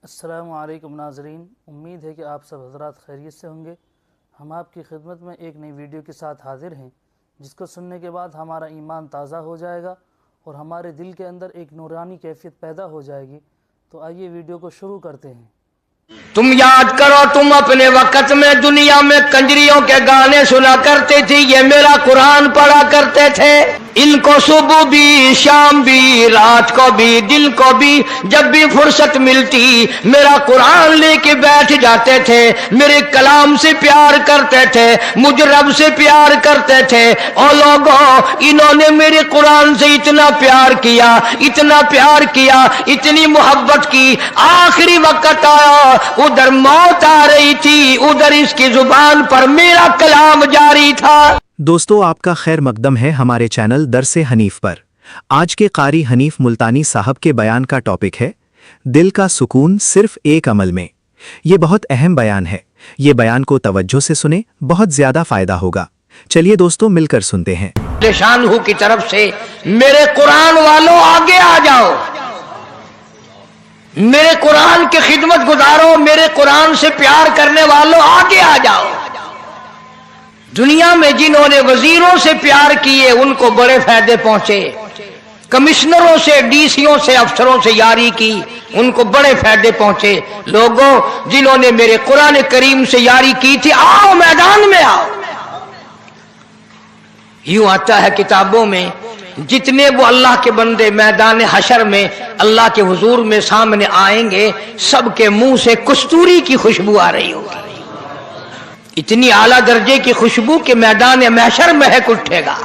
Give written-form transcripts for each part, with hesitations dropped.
السلام علیکم ناظرین، امید ہے کہ آپ سب حضرات خیریت سے ہوں گے۔ ہم آپ کی خدمت میں ایک نئی ویڈیو کے ساتھ حاضر ہیں جس کو سننے کے بعد ہمارا ایمان تازہ ہو جائے گا اور ہمارے دل کے اندر ایک نورانی کیفیت پیدا ہو جائے گی۔ تو آئیے ویڈیو کو شروع کرتے ہیں۔ تم یاد کرو، تم اپنے وقت میں دنیا میں کنجریوں کے گانے سنا کرتے تھی، یہ میرا قرآن پڑھا کرتے تھے۔ ان کو صبح بھی، شام بھی، رات کو بھی، دل کو بھی، جب بھی فرصت ملتی میرا قرآن لے کے بیٹھ جاتے تھے، میرے کلام سے پیار کرتے تھے، مجھ رب سے پیار کرتے تھے۔ او لوگوں، انہوں نے میرے قرآن سے اتنا پیار کیا، اتنا پیار کیا، اتنی محبت کی، آخری وقت آیا، ادھر موت آ رہی تھی، ادھر اس کی زبان پر میرا کلام جاری تھا۔ دوستو، آپ کا خیر مقدم ہے ہمارے چینل درس حنیف پر۔ آج کے قاری حنیف ملتانی صاحب کے بیان کا ٹاپک ہے دل کا سکون صرف ایک عمل میں۔ یہ بہت اہم بیان ہے، یہ بیان کو توجہ سے سنیں، بہت زیادہ فائدہ ہوگا۔ چلیے دوستو مل کر سنتے ہیں۔ شان ہو کی طرف سے میرے قرآن والوں آگے آ جاؤ، میرے قرآن کی خدمت گزارو، میرے قرآن سے پیار کرنے والوں آگے آ جاؤ۔ دنیا میں جنہوں نے وزیروں سے پیار کیے ان کو بڑے فائدے پہنچے، کمشنروں سے، ڈی سیوں سے، افسروں سے یاری کی ان کو بڑے فائدے پہنچے۔ لوگوں جنہوں نے میرے قرآن کریم سے یاری کی تھی، آؤ میدان میں آؤ۔ یوں آتا ہے کتابوں میں، جتنے وہ اللہ کے بندے میدان حشر میں اللہ کے حضور میں سامنے آئیں گے، سب کے منہ سے کستوری کی خوشبو آ رہی ہوگی، اتنی اعلیٰ درجے کی خوشبو کہ میدان محشر مہک اٹھے گا،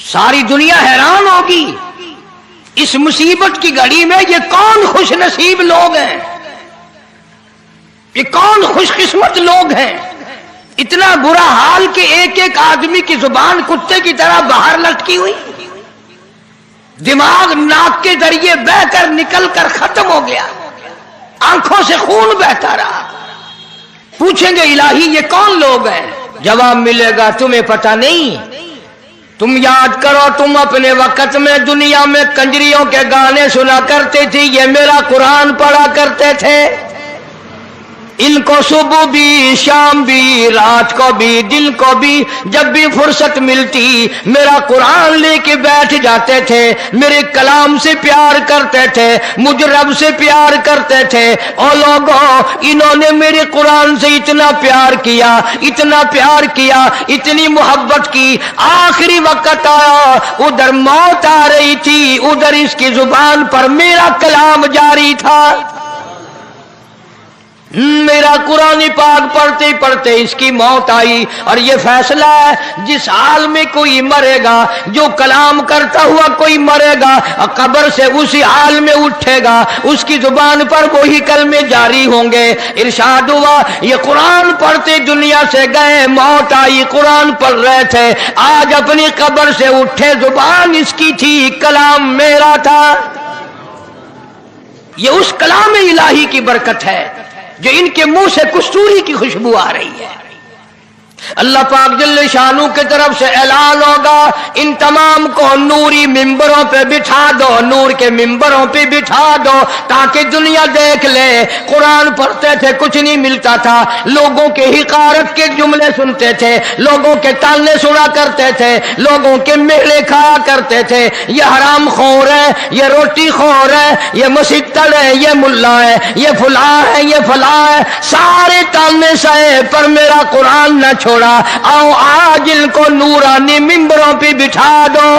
ساری دنیا حیران ہوگی۔ اس مصیبت کی گھڑی میں یہ کون خوش نصیب لوگ ہیں، یہ کون خوش قسمت لوگ ہیں۔ اتنا برا حال کہ ایک ایک آدمی کی زبان کتے کی طرح باہر لٹکی ہوئی، دماغ ناک کے ذریعے بہہ کر نکل کر ختم ہو گیا، آنکھوں سے خون بہتا رہا۔ پوچھیں گے الہی یہ کون لوگ ہیں؟ جواب ملے گا تمہیں پتہ نہیں۔ تم یاد کرو، تم اپنے وقت میں دنیا میں کنجریوں کے گانے سنا کرتے تھی، یہ میرا قرآن پڑھا کرتے تھے۔ ان کو صبح بھی، شام بھی، رات کو بھی، دل کو بھی، جب بھی فرصت ملتی میرا قرآن لے کے بیٹھ جاتے تھے، میرے کلام سے پیار کرتے تھے، مجھ رب سے پیار کرتے تھے۔ اور لوگوں، انہوں نے میرے قرآن سے اتنا پیار کیا، اتنا پیار کیا، اتنی محبت کی، آخری وقت آیا، ادھر موت آ رہی تھی، ادھر اس کی زبان پر میرا کلام جاری تھا۔ میرا قرآن پاک پڑھتے پڑھتے اس کی موت آئی، اور یہ فیصلہ ہے جس حال میں کوئی مرے گا، جو کلام کرتا ہوا کوئی مرے گا، قبر سے اسی حال میں اٹھے گا، اس کی زبان پر وہی کلمے جاری ہوں گے۔ ارشاد ہوا یہ قرآن پڑھتے دنیا سے گئے، موت آئی، قرآن پڑھ رہے تھے، آج اپنی قبر سے اٹھے، زبان اس کی تھی، کلام میرا تھا۔ یہ اس کلام الہی کی برکت ہے جو ان کے منہ سے کستوری کی خوشبو آ رہی ہے۔ اللہ پاک جل شانہ کی طرف سے اعلان ہوگا، ان تمام کو نوری ممبروں پہ بٹھا دو، نور کے ممبروں پہ بٹھا دو، تاکہ دنیا دیکھ لے قرآن پڑھتے تھے کچھ نہیں ملتا تھا، لوگوں کے حقارت کے جملے سنتے تھے، لوگوں کے تانے سنا کرتے تھے، لوگوں کے میلے کھایا کرتے تھے، یہ حرام خور ہے، یہ روٹی خور ہے، یہ مسیتڑ ہے، یہ ملا ہے، یہ فلاں ہے، یہ فلاں ہے، سارے تانے سہے پر میرا قرآن نہ چھوڑا۔ آؤ آج ان کو نورانی ممبروں پہ بٹھا دو۔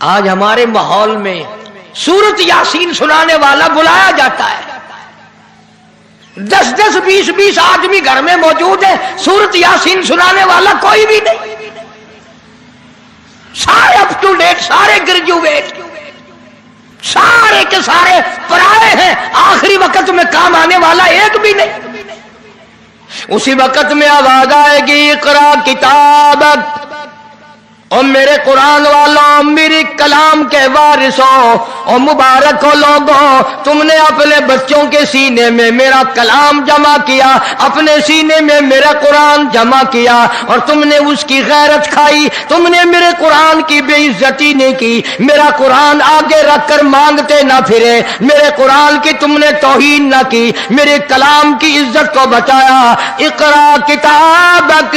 آج ہمارے ماحول میں سورت یاسین سنانے والا بلایا جاتا ہے، 10 20 آدمی گھر میں موجود ہے، سورت یاسین سنانے والا کوئی بھی نہیں، سارے اپ ٹو ڈیٹ، سارے گریجویٹ، سارے کے سارے پرائے ہیں، آخری وقت میں کام آنے والا ایک بھی نہیں۔ اسی وقت میں آواز آئے گی اقرا کتابک اور میرے قرآن والوں، میری کلام کے وارثوں اور مبارک ہو لوگوں، تم نے اپنے بچوں کے سینے میں میرا کلام جمع کیا، اپنے سینے میں میرا قرآن جمع کیا، اور تم نے اس کی غیرت کھائی، تم نے میرے قرآن کی بے عزتی نہیں کی، میرا قرآن آگے رکھ کر مانگتے نہ پھرے، میرے قرآن کی تم نے توہین نہ کی، میرے کلام کی عزت کو بچایا۔ اقرا کتابک،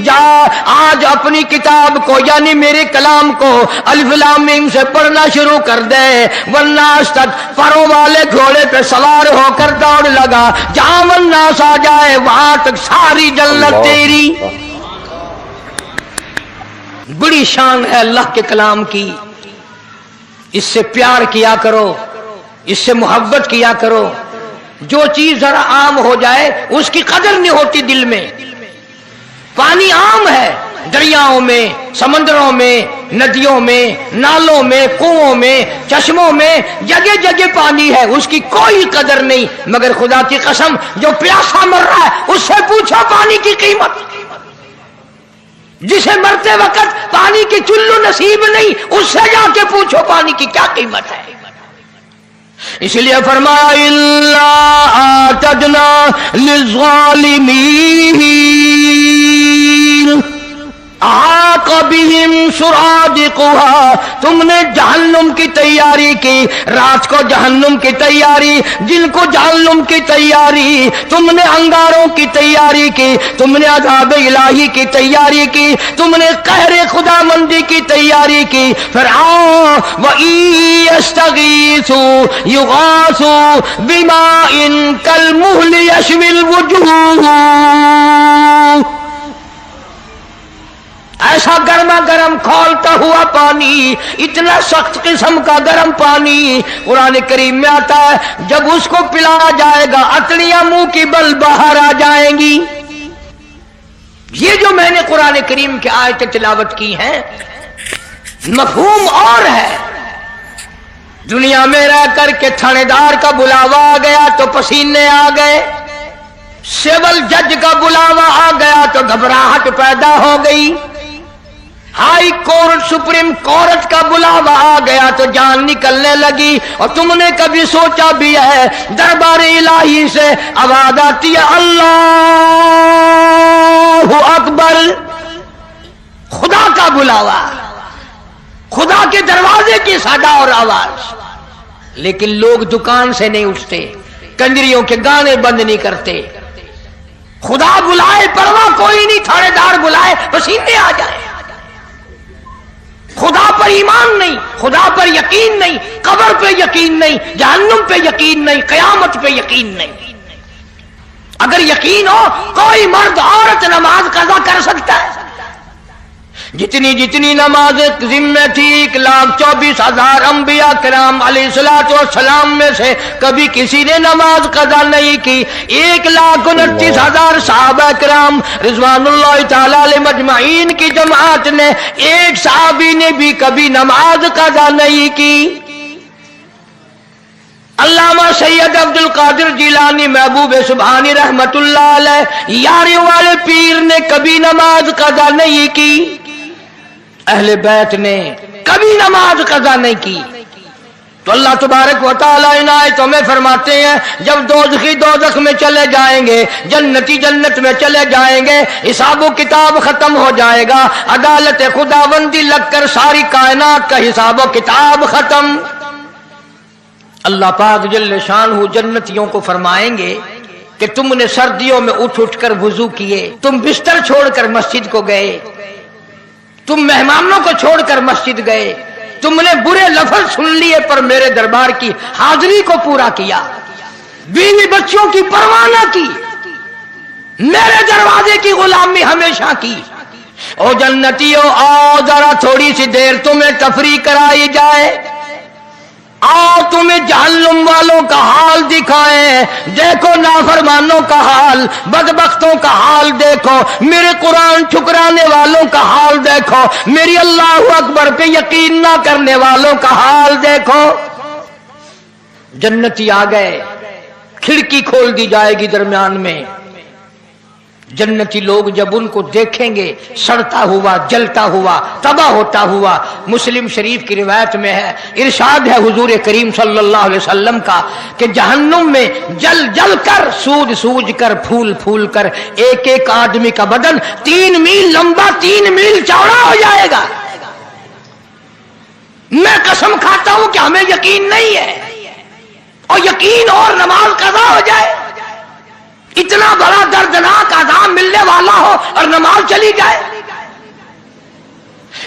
جا آج اپنی کتاب کو یعنی میرے کلام کو الف لام میم سے پڑھنا شروع کر دے، والناس تک پروں والے گھوڑے پہ سوار ہو کر دوڑ لگا، جہاں والناس آ جائے وہاں تک ساری جنت تیری۔ بڑی شان ہے اللہ کے کلام کی، اس سے پیار کیا کرو، اس سے محبت کیا کرو۔ جو چیز ذرا عام ہو جائے اس کی قدر نہیں ہوتی دل میں۔ پانی عام ہے، دریاؤں میں، سمندروں میں، ندیوں میں، نالوں میں، کنووں میں، چشموں میں، جگہ جگہ پانی ہے، اس کی کوئی قدر نہیں، مگر خدا کی قسم جو پیاسا مر رہا ہے اس سے پوچھو پانی کی قیمت۔ جسے مرتے وقت پانی کی چلو نصیب نہیں، اس سے جا کے پوچھو پانی کی کیا قیمت ہے۔ اس لیے فرمایا الا اعتدنا للظالمین احاط بہم سرادقها، تم نے جہنم کی تیاری کی، رات کو جہنم کی تیاری، جن کو جہنم کی تیاری، تم نے انگاروں کی تیاری کی، تم نے عذاب الہی کی تیاری کی، تم نے قہر خدا مندی کی تیاری کی۔ پھر آؤ وَإِن يَسْتَغِيثُوا يُغَاثُوا بِمَاءٍ كَالْمُهْلِ يَشْوِي الْوُجُوهَ، ایسا گرما گرم کھولتا ہوا پانی، اتنا سخت قسم کا گرم پانی قرآن کریم میں آتا ہے، جب اس کو پلایا جائے گا اتڑیاں منہ کی بل باہر آ جائیں گی۔ یہ جو میں نے قرآن کریم کی آیتیں تلاوت کی ہیں، مفہوم اور ہے۔ دنیا میں رہ کر کے تھانے دار کا بلاوا آ گیا تو پسینے آ گئے، سول جج کا بلاوا آ گیا تو گھبراہٹ پیدا ہو گئی، ہائی کورٹ سپریم کورٹ کا بلاوا آ گیا تو جان نکلنے لگی۔ اور تم نے کبھی سوچا بھی ہے دربار الہی سے آواز آتی ہے اللہ اکبر، خدا کا بلاوا، خدا کے دروازے کی صدا اور آواز، لیکن لوگ دکان سے نہیں اٹھتے، کنجریوں کے گانے بند نہیں کرتے۔ خدا بلائے پرواہ کوئی نہیں، تھانے دار بلائے پسینے آ جائے۔ خدا پر ایمان نہیں، خدا پر یقین نہیں، قبر پہ یقین نہیں، جہنم پہ یقین نہیں، قیامت پہ یقین نہیں۔ اگر یقین ہو کوئی مرد عورت نماز قضا کر سکتا ہے۔ جتنی نماز ذمہ تھی 1,24,000 انبیاء کرام علیہ الصلوۃ والسلام میں سے کبھی کسی نے نماز قضا نہیں کی۔ 1,29,000 صحابہ کرام رضوان اللہ تعالی علیہ مجمعین کی جماعت نے ایک صحابی نے بھی کبھی نماز قضا نہیں کی۔ علامہ سید عبد القادر جیلانی محبوب سبحانی رحمت اللہ علیہ یاری والے پیر نے کبھی نماز قضا نہیں کی، اہل بیت نے کبھی نماز قضا نہیں کی۔ تو اللہ تبارک و تعالی عنایتوں میں فرماتے ہیں جب دوزخی دوزخ میں چلے جائیں گے، جنتی جنت میں چلے جائیں گے، حساب و کتاب ختم ہو جائے گا، عدالت خداوندی لگ کر ساری کائنات کا حساب و کتاب ختم۔ اللہ پاک جل شانہ جنتیوں کو فرمائیں گے کہ تم نے سردیوں میں اٹھ کر وضو کیے، تم بستر چھوڑ کر مسجد کو گئے، تم مہمانوں کو چھوڑ کر مسجد گئے، تم نے برے لفظ سن لیے پر میرے دربار کی حاضری کو پورا کیا، بیوی بچوں کی پرواہ نہ کی، میرے دروازے کی غلامی ہمیشہ کی۔ او جنتیوں آؤ ذرا تھوڑی سی دیر تمہیں تفریح کرائی جائے، آؤ تمہیں جہنم والوں کا حال دکھائیں، دیکھو نافرمانوں کا حال، بدبختوں کا حال دیکھو، میرے قرآن ٹھکرانے والوں کا حال دیکھو، میری اللہ اکبر پہ یقین نہ کرنے والوں کا حال دیکھو۔ جنتی آ گئے، کھڑکی کھول دی جائے گی درمیان میں، जन्नती लोग जब उनको देखेंगे सड़ता हुआ, जलता हुआ, तबाह होता हुआ, मुस्लिम शरीफ की रिवायत में है, इरशाद है हुजूर करीम सल्लल्लाहु अलैहि वसल्लम का कि जहन्नुम में जल जल कर, सूज सूज कर, फूल फूल कर एक एक आदमी का बदन 3 मील लंबा, 3 मील चौड़ा हो जाएगा। मैं कसम खाता हूं कि हमें यकीन नहीं है, और यकीन और नमाज कज़ा हो जाए, इतना बड़ा दर्दनाक आज़ाब मिलने वाला हो और नमाज चली जाए।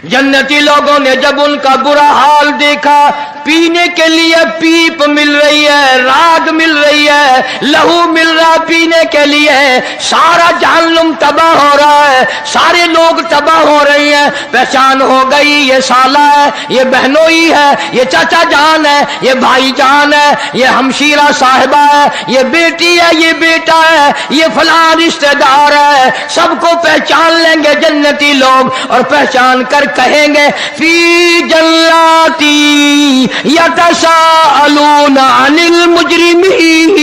जन्नती लोगों ने जब उनका बुरा हाल देखा, पीने के लिए पीप मिल रही है, राग मिल रही है, लहू मिल रहा है पीने के लिए, सारा जहन्नुम तबाह हो रहा है, सारे लोग तबाह हो रहे हैं। पहचान हो गई, ये साला है, ये बहनोई है, ये चाचा जान है, ये भाई जान है, ये हमशीरा साहिबा है, ये बेटी है, ये बेटा है, ये फलां रिश्तेदार है। सबको पहचान लेंगे जन्नती लोग, और पहचान कर कहेंगे फी जन्नती यतसाअलून अनिल मुजरिमीन।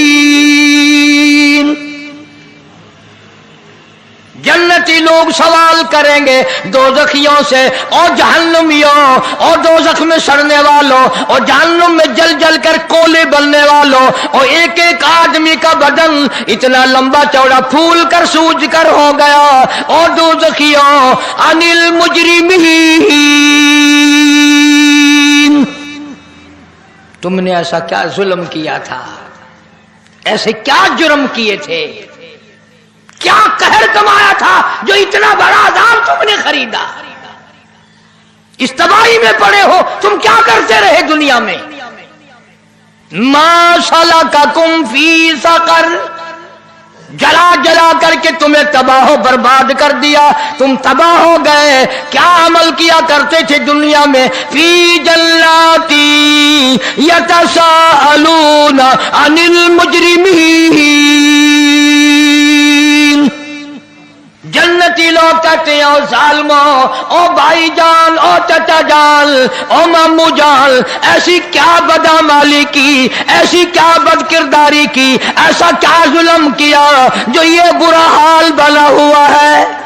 जन्नती लोग सवाल करेंगे दोज़खियों से, और जहन्नमियों, और दोज़ख में सड़ने वालों, और जहन्नुम में जल जल कर कोले बनने वालों, और एक एक आदमी का बदन इतना लंबा चौड़ा फूल कर सूज कर हो गया, और दोज़खियों अनिल मुजरिमीन, तुमने ऐसा क्या जुल्म किया था, ऐसे क्या जुर्म किए थे, क्या कहर कमाया था जो इतना बड़ा अज़ाब तुमने खरीदा। इस तबाही में पड़े हो, तुम क्या करते रहे दुनिया में। मा सलककुम फी सकर, जला जला करके तुम्हें तबाह बर्बाद कर दिया, तुम तबाह हो गए। क्या अमल किया करते थे दुनिया में। फी जन्नती यतसाअलून अनिल मुजरिमीन, जन्नती लोग कहते हैं, ओ जालिमो, ओ भाई जान, ओ चाचा जान, ओ मामू जान, ऐसी क्या बदअमली की, ऐसी क्या बदकिरदारी की, ऐसा क्या जुल्म किया जो ये बुरा हाल बना हुआ है।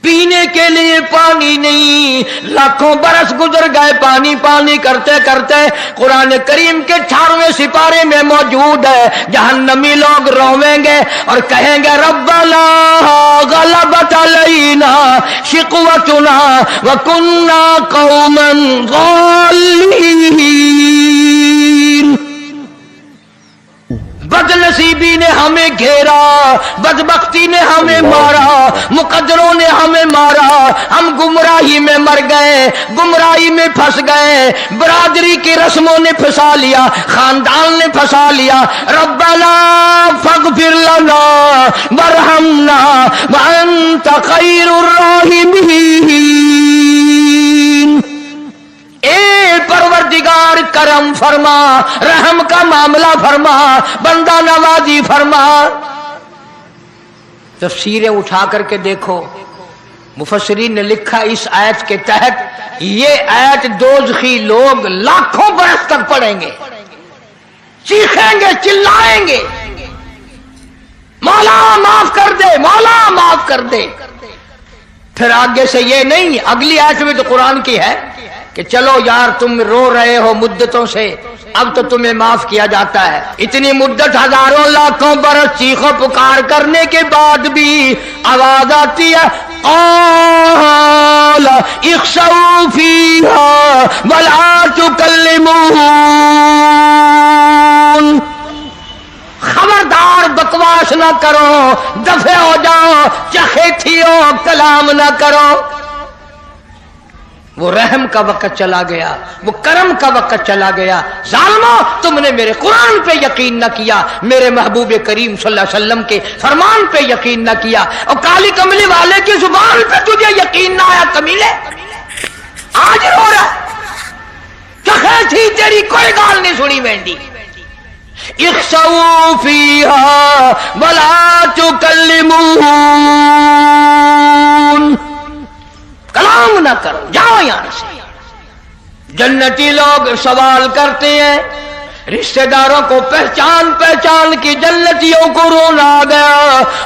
पीने के लिए पानी नहीं, लाखों बरस गुजर गए पानी पानी करते करते। कुरान करीम के 18वें सिपारे में मौजूद है, जहन्नमी लोग रोवेंगे और कहेंगे रब्बना गलबत अलैना शिकवतुना व कुन्ना कौमन ज़ालिमीन। बदनसीबी ने हमें घेरा, बदबख्ती ने हमें मारा, मुकद्दरों ने हमें मारा, हम गुमराही में मर गए, गुमराही में फंस गए, बरादरी की रस्मों ने फंसा लिया, खानदान ने फंसा लिया। रब्बना फगफिर लना वरहमना व अंत खैरुर राहिमीन। ए परवरदिगार करम फरमा, रहम का मामला फरमा, बंदा नवाजी फरमा। तफसीरें उठा करके देखो, मुफस्सिरीन ने लिखा इस आयत के तहत ये आयत दोज़खी लोग लाखों बरस तक पढ़ेंगे, चीखेंगे, चिल्लाएंगे, मौला माफ कर दे, मौला माफ कर दे। फिर आगे से ये नहीं, अगली आयत में तो कुरान की है कि चलो यार तुम रो रहे हो मुद्दतों से, अब तो तुम्हें माफ किया जाता है। इतनी मुद्दत हजारों लाखों बरस चीखों पुकार करने के बाद भी आवाज आती है क़ाल इख्शऊ फीहा वला तुकल्लिमून। खबरदार बकवास ना करो, दफे हो जाओ, चखेथियो, कलाम ना करो। वो रहम का वक्त चला गया, वो करम का वक्त चला गया। जालिमो, तुमने मेरे कुरान पे यकीन न किया, मेरे महबूब करीम सल्लल्लाहु अलैहि वसल्लम के फरमान पे यकीन न किया, और काली कमली वाले की जुबान पे तुझे यकीन ना आया। कमीले आज रो रहा, कहे थी तेरी कोई गाल नहीं सुनी मेंढी। इख्शऊ फीहा वला तुकल्लिमून, कलाम ना करो, जाओ यहां से। जन्नती लोग सवाल करते हैं रिश्तेदारों को पहचान पहचान की जन्नतियों को रोना आ गया।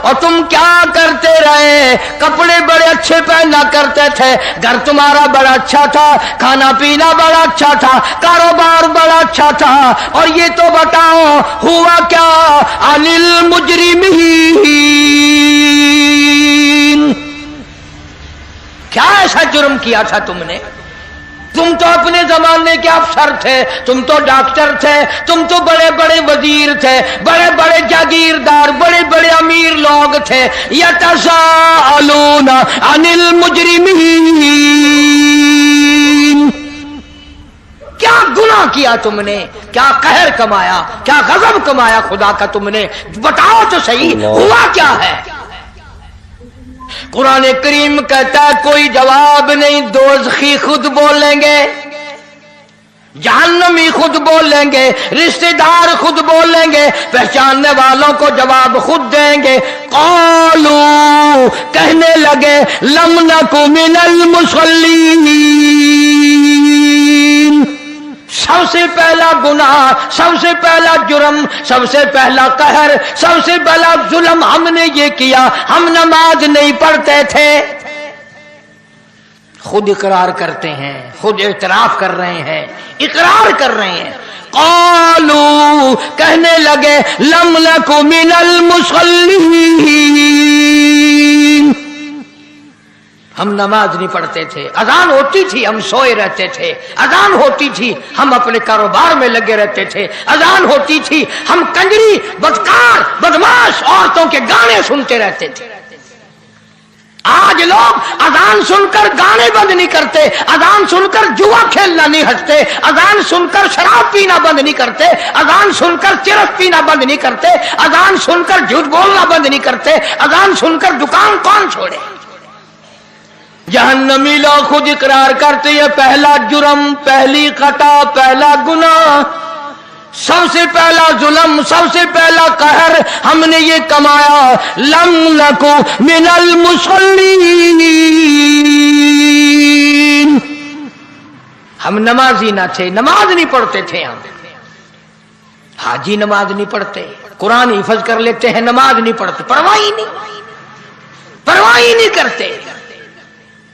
और तुम क्या करते रहे? कपड़े बड़े अच्छे पहना करते थे, घर तुम्हारा बड़ा अच्छा था, खाना पीना बड़ा अच्छा था, कारोबार बड़ा अच्छा था, और ये तो बताओ हुआ क्या? अनिल मुजरिमीन, क्या ऐसा जुर्म किया था तुमने? तुम तो अपने जमाने के अफसर थे, तुम तो डॉक्टर थे, तुम तो बड़े बड़े वजीर थे, बड़े बड़े जागीरदार, बड़े बड़े अमीर लोग थे। यतसाअलूना अनिल मुजरिमीन, क्या गुनाह किया तुमने? क्या कहर कमाया, क्या गजब कमाया खुदा का तुमने? बताओ तो सही, हुआ क्या है? कुरान करीम कहता है कोई जवाब नहीं, दोज़खी खुद बोलेंगे, जहन्नमी खुद बोलेंगे, रिश्तेदार खुद बोलेंगे, पहचानने वालों को जवाब खुद देंगे। क़ालू, कहने लगे, लम नकु मिनल मुसल्लीन, सबसे पहला गुनाह, सबसे पहला जुर्म, सबसे पहला कहर, सबसे पहला जुल्म हमने ये किया, हम नमाज नहीं पढ़ते थे। खुद इकरार करते हैं, खुद इतराफ कर रहे हैं, इकरार कर रहे हैं। क़ालू, कहने लगे, लम नकु मिनल मुसल्लीन, हम नमाज नहीं पढ़ते थे, अजान होती थी हम सोए रहते थे, अजान होती थी हम अपने कारोबार में लगे रहते थे, अजान होती थी हम कंजरी, बदकार, बदमाश औरतों के गाने सुनते रहते थे। आज लोग अजान सुनकर गाने बंद नहीं करते, अजान सुनकर जुआ खेलना नहीं हटते, अजान सुनकर शराब पीना बंद नहीं करते, अजान सुनकर चिरस पीना बंद नहीं करते, अजान सुनकर झूठ बोलना बंद नहीं करते, अजान सुनकर दुकान कौन छोड़े? जहन्नमी लोग खुद इकरार करते हैं, पहला जुर्म, पहली खता, पहला गुनाह, सबसे पहला जुल्म, सबसे पहला कहर हमने ये कमाया। लम नकु मिनल मुसल्लीन, हम नमाजी ना थे, नमाज नहीं पढ़ते थे हम। हाजी नमाज नहीं पढ़ते, कुरान हिफज कर लेते हैं, नमाज नहीं पढ़ते, परवाह ही नहीं करते।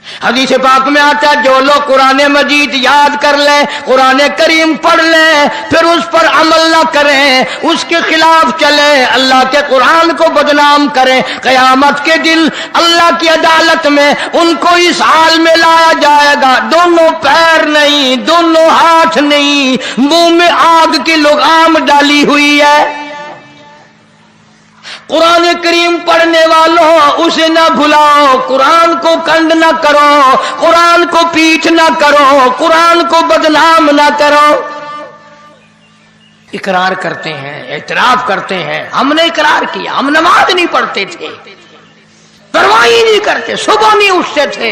हदीस पाक में आता है जो लोग कुरान मजीद याद कर लें, कुरान करीम पढ़ लें, फिर उस पर अमल न करें, उसके खिलाफ चलें, अल्लाह के कुरान को बदनाम करें, क़यामत के दिन अल्लाह की अदालत में उनको इस हाल में लाया जाएगा, दोनों पैर नहीं, दोनों हाथ नहीं, मुंह में आग की लगाम डाली हुई है। कुरान करीम पढ़ने वालों उसे ना भुलाओ, कुरान को कंड ना करो, कुरान को पीठ ना करो, कुरान को बदनाम ना करो। इकरार करते हैं, एतराफ करते हैं, हमने इकरार किया, हम नमाज नहीं पढ़ते थे, परवाह ही नहीं करते, सुबह नहीं उठते थे,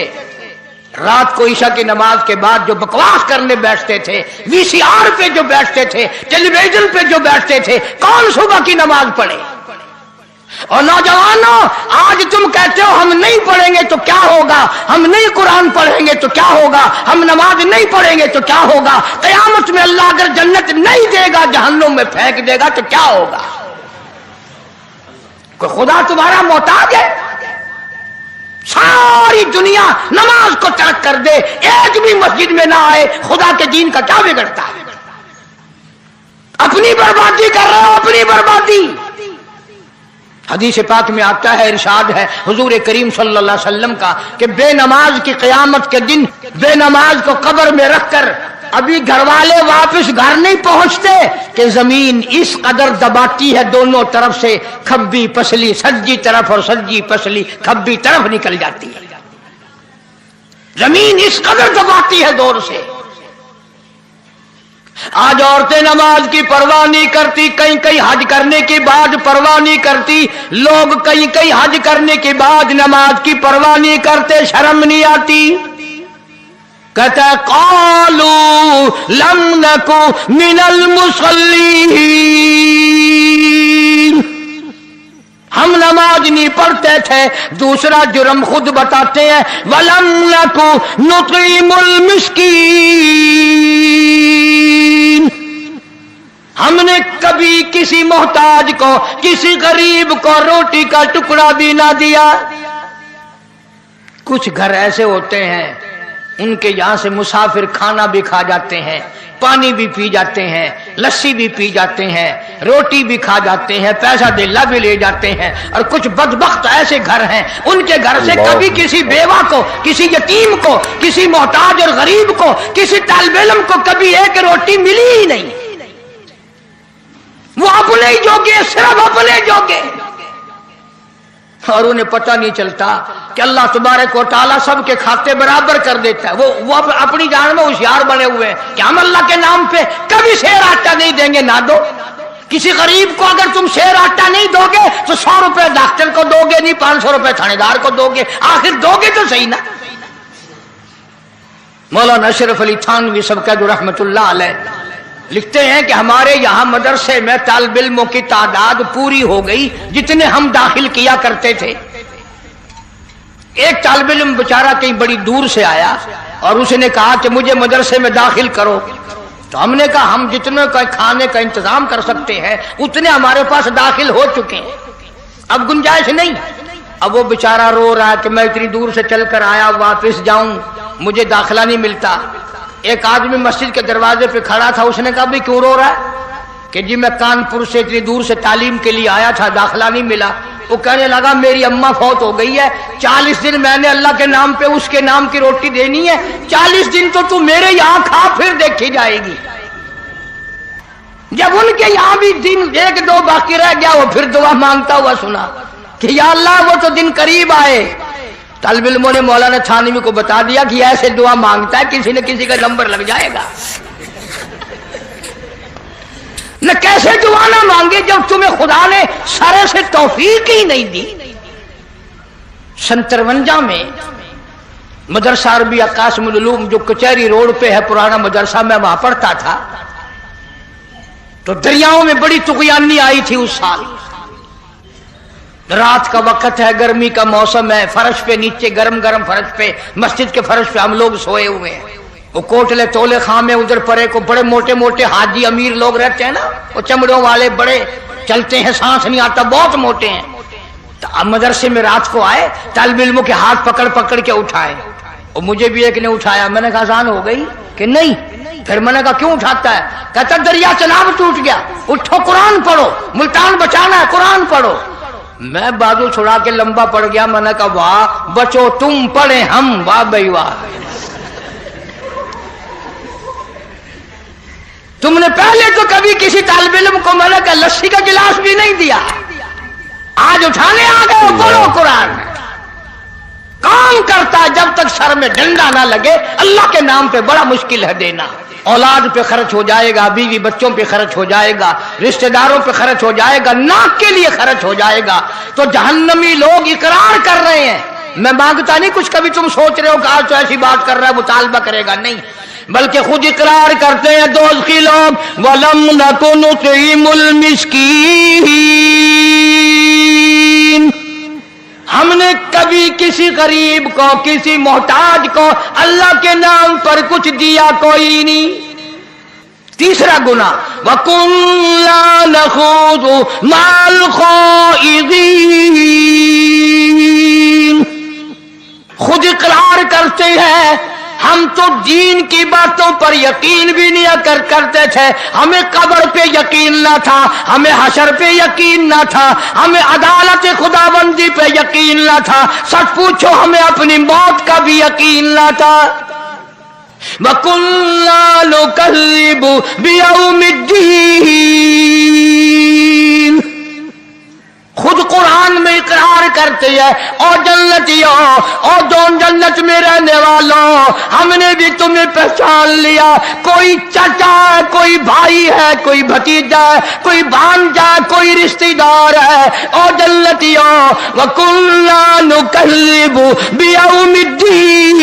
रात को ईशा की नमाज के बाद जो बकवास करने बैठते थे, वीसीआर पे जो बैठते थे, टेलीविजन पे जो बैठते थे, कौन सुबह की नमाज पढ़े? और नौजवानों, आज तुम कहते हो हम नहीं पढ़ेंगे तो क्या होगा, हम नहीं कुरान पढ़ेंगे तो क्या होगा, हम नमाज नहीं पढ़ेंगे तो क्या होगा, क़यामत में अल्लाह अगर जन्नत नहीं देगा, जहन्नुम में फेंक देगा तो क्या होगा? कोई खुदा तुम्हारा मोहताज है? सारी दुनिया नमाज को तर्क कर दे, एक भी मस्जिद में ना आए, खुदा के दीन का क्या बिगड़ता है? अपनी बर्बादी कर रहे हो, अपनी बर्बादी। हदीस पाक में आता है, इरशाद है हुजूर करीम सल्लल्लाहु अलैहि वसल्लम का कि बेनमाज की क़यामत के दिन बेनमाज को कब्र में रखकर अभी घर वाले वापस घर नहीं पहुंचते कि जमीन इस कदर दबाती है दोनों तरफ से, खब्बी पसली सज्जी तरफ और सज्जी पसली खब्बी तरफ निकल जाती है, जमीन इस कदर दबाती है जोर से। आज औरतें नमाज की परवाह नहीं करती, कहीं कहीं हज करने के बाद परवाह नहीं करती, लोग कहीं कहीं हज करने के बाद नमाज की परवाह नहीं करते, शर्म नहीं आती। कहता है क़ालू लम नकु मिनल मुसल्लीन, हम नमाज नहीं पढ़ते थे। दूसरा जुर्म खुद बताते हैं, वलम नकु नुतीमुल मिस्कीन, हम نے کبھی کسی محتاج کو, کسی غریب کو روٹی کا ٹکڑا بھی نہ دیا. کچھ گھر ایسے ہوتے ہیں ان کے یہاں سے مسافر کھانا بھی کھا جاتے ہیں, پانی بھی پی جاتے ہیں, لسی بھی پی جاتے ہیں, روٹی بھی کھا جاتے ہیں, پیسہ دلہ بھی لے جاتے ہیں. اور کچھ بدبخت ایسے گھر ہیں ان کے گھر سے کبھی کسی بیوہ کو, کسی یتیم کو, کسی محتاج اور غریب کو, کسی طالب علم کو کبھی ایک روٹی ملی ہی نہیں. وہ اپنے ہی جوگے, صرف اپنے جوگے, اور انہیں پتہ نہیں چلتا کہ اللہ تبارک و تعالیٰ سب کے کھاتے برابر کر دیتا ہے. وہ اپنی جان میں ہوشیار بنے ہوئے ہیں کہ ہم اللہ کے نام پہ کبھی سیر آٹا نہیں دیں گے, نہ دو. کسی غریب کو اگر تم سیر آٹا نہیں دو گے تو 100 روپے ڈاکٹر کو دو گے, نہیں 500 روپے تھانے دار کو دو گے, آخر دو گے تو صحیح نا. مولانا اشرف علی تھانوی سبکت رحمت اللہ علیہ لکھتے ہیں کہ ہمارے یہاں مدرسے میں طالب علموں کی تعداد پوری ہو گئی جتنے ہم داخل کیا کرتے تھے. ایک طالب علم بیچارہ کہیں بڑی دور سے آیا اور اس نے کہا کہ مجھے مدرسے میں داخل کرو. تو ہم نے کہا ہم جتنے کا کھانے کا انتظام کر سکتے ہیں اتنے ہمارے پاس داخل ہو چکے ہیں, اب گنجائش نہیں. اب وہ بیچارہ رو رہا ہے کہ میں اتنی دور سے چل کر آیا, واپس جاؤں, مجھے داخلہ نہیں ملتا. ایک آدمی مسجد کے دروازے پہ کھڑا تھا, اس نے کہا بھی کیوں رو رہا ہے؟ کہ جی میں کانپور سے اتنی دور سے تعلیم کے لیے آیا تھا, داخلہ نہیں ملا. وہ کہنے لگا میری اماں فوت ہو گئی ہے, 40 دن میں نے اللہ کے نام پہ اس کے نام کی روٹی دینی ہے, 40 دن تو میرے یہاں کھا پھر دیکھی جائے گی. جب ان کے یہاں بھی دن 1-2 باقی رہ گیا, وہ پھر دعا مانگتا ہوا سنا کہ یا اللہ وہ تو دن قریب آئے. طالب علموں نے مولانا تھانوی کو بتا دیا کہ ایسے دعا مانگتا ہے کسی نہ کسی کا نمبر لگ جائے گا. نہ کیسے دعا نہ مانگے جب تمہیں خدا نے سارے سے توفیق ہی نہیں دی. 57 میں مدرسہ عربیہ قاسم العلوم جو کچہری روڈ پہ ہے پرانا مدرسہ, میں وہاں پڑھتا تھا. تو دریاؤں میں بڑی طغیانی آئی تھی اس سال. رات کا وقت ہے, گرمی کا موسم ہے, فرش پہ نیچے گرم گرم فرش پہ, مسجد کے فرش پہ ہم لوگ سوئے ہوئے ہیں. وہ کوٹلے تولے خامے ادھر پرے کو بڑے موٹے موٹے حاجی امیر لوگ رہتے ہیں نا, وہ چمڑوں والے بڑے چلتے ہیں, سانس نہیں آتا, بہت موٹے ہیں. تو اب مدرسے میں رات کو آئے, طالب علموں کے ہاتھ پکڑ پکڑ کے اٹھائے, اور مجھے بھی ایک نے اٹھایا. میں نے کہا اذان ہو گئی کہ نہیں. پھر میں نے کہا کیوں اٹھاتا ہے؟ کہتا دریا چناب ٹوٹ گیا, اٹھو قرآن پڑھو, ملتان بچانا ہے, قرآن پڑھو. میں بازو چھڑا کے لمبا پڑ گیا. میں نے کہا واہ بچو تم پڑھے ہم, واہ بھائی واہ. تم نے پہلے تو کبھی کسی طالب علم کو میں نے کہا لسی کا گلاس بھی نہیں دیا, آج اٹھانے آ گئے پڑھو قرآن. کام کرتا ہے جب تک سر میں ڈنڈا نہ لگے. اللہ کے نام پہ بڑا مشکل ہے دینا. اولاد پہ خرچ ہو جائے گا, بیوی بچوں پہ خرچ ہو جائے گا, رشتہ داروں پہ خرچ ہو جائے گا, ناک کے لیے خرچ ہو جائے گا. تو جہنمی لوگ اقرار کر رہے ہیں. میں مانگتا نہیں کچھ, کبھی تم سوچ رہے ہو کہ آج تو ایسی بات کر رہا ہے مطالبہ کرے گا, نہیں, بلکہ خود اقرار کرتے ہیں دوزخی لوگ. وَلَمْ نَكُ نُطْعِمُ الْمِسْكِينَ, ہم نے کبھی کسی غریب کو, کسی محتاج کو اللہ کے نام پر کچھ دیا کوئی نہیں. تیسرا گناہ وَكُنَّا نَخُوضُ مَعَ الْخَائِضِينَ, خود اقرار کرتے ہیں ہم تو دین کی باتوں پر یقین بھی نہیں کرتے تھے. ہمیں قبر پہ یقین نہ تھا, ہمیں حشر پہ یقین نہ تھا, ہمیں عدالت خداوندی پہ یقین نہ تھا. سچ پوچھو ہمیں اپنی موت کا بھی یقین نہ تھا. وَكُنَّا نُكَذِّبُ بِيَوْمِ الدِّينِ, خود قرآن میں اقرار کرتے ہیں او جنتیوں, او دون جنت میں رہنے والوں, ہم نے بھی تمہیں پہچان لیا. کوئی چچا ہے, کوئی بھائی ہے, کوئی بھتیجا ہے, کوئی بھانجا, کوئی رشتہ دار ہے. او جنتیوں وَكُنَّا نُكَذِّبُ بِيَوْمِ الدِّينِ,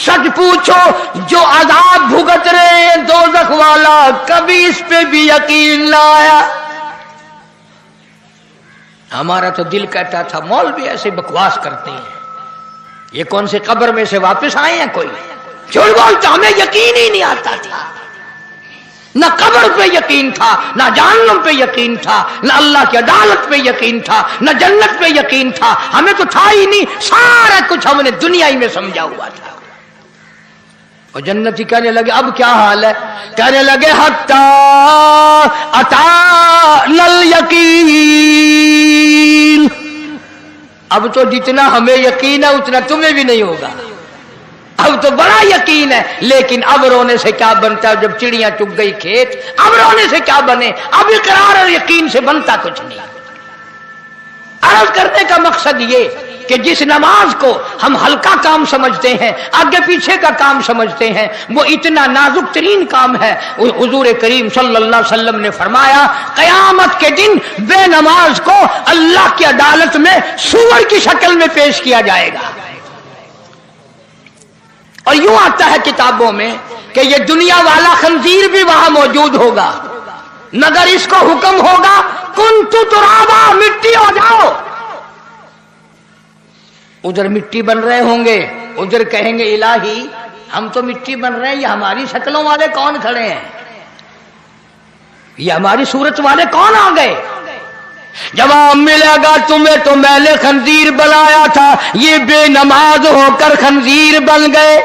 سچ پوچھو جو عذاب بھگت رہے ہیں دوزخ والا, کبھی اس پہ بھی یقین نہ آیا. ہمارا تو دل کہتا تھا مولوی ایسے بکواس کرتے ہیں, یہ کون سے قبر میں سے واپس آئے ہیں, کوئی جھوٹ بولتا, ہمیں یقین ہی نہیں آتا تھا. न कब्र पे यकीन था, न जहन्नम पे यकीन था, न अल्लाह की अदालत पे यकीन था, न जन्नत पे यकीन था। हमें तो था ही नहीं, सारा कुछ हमने दुनिया ही में समझा हुआ था। और जन्नती कहने लगे अब क्या हाल है? कहने लगे हत्ता अतानल यकीन, अब तो जितना हमें यकीन है उतना तुम्हें भी नहीं होगा। अब तो बड़ा यकीन है, लेकिन अब रोने से क्या बनता है? जब चिड़ियां चुग गई खेत, अब रोने से क्या बने? अब इकरार और यकीन से बनता कुछ नहीं। अर्ज करने का मकसद ये कि जिस नमाज को हम हल्का काम समझते हैं, आगे पीछे का काम समझते हैं, वो इतना नाजुक तरीन काम है। हुजूर करीम सल्लल्लाहु अलैहि वसल्लम ने फरमाया कयामत के दिन बेनमाज को अल्लाह की अदालत में सूअर की शक्ल में पेश किया जाएगा। और यूं आता है किताबों में कि ये दुनिया वाला खंजीर भी वहां मौजूद होगा, मगर इसको हुक्म होगा कुंतु तुराबा, मिट्टी हो जाओ। उधर मिट्टी बन रहे होंगे, उधर कहेंगे इलाही हम तो मिट्टी बन रहे हैं, ये हमारी शक्लों वाले कौन खड़े हैं, ये हमारी सूरत वाले कौन आ गए? जवाब मिलेगा तुम्हें तो मैंने खंजीर बनाया था, ये बेनमाज होकर खंजीर बन गए।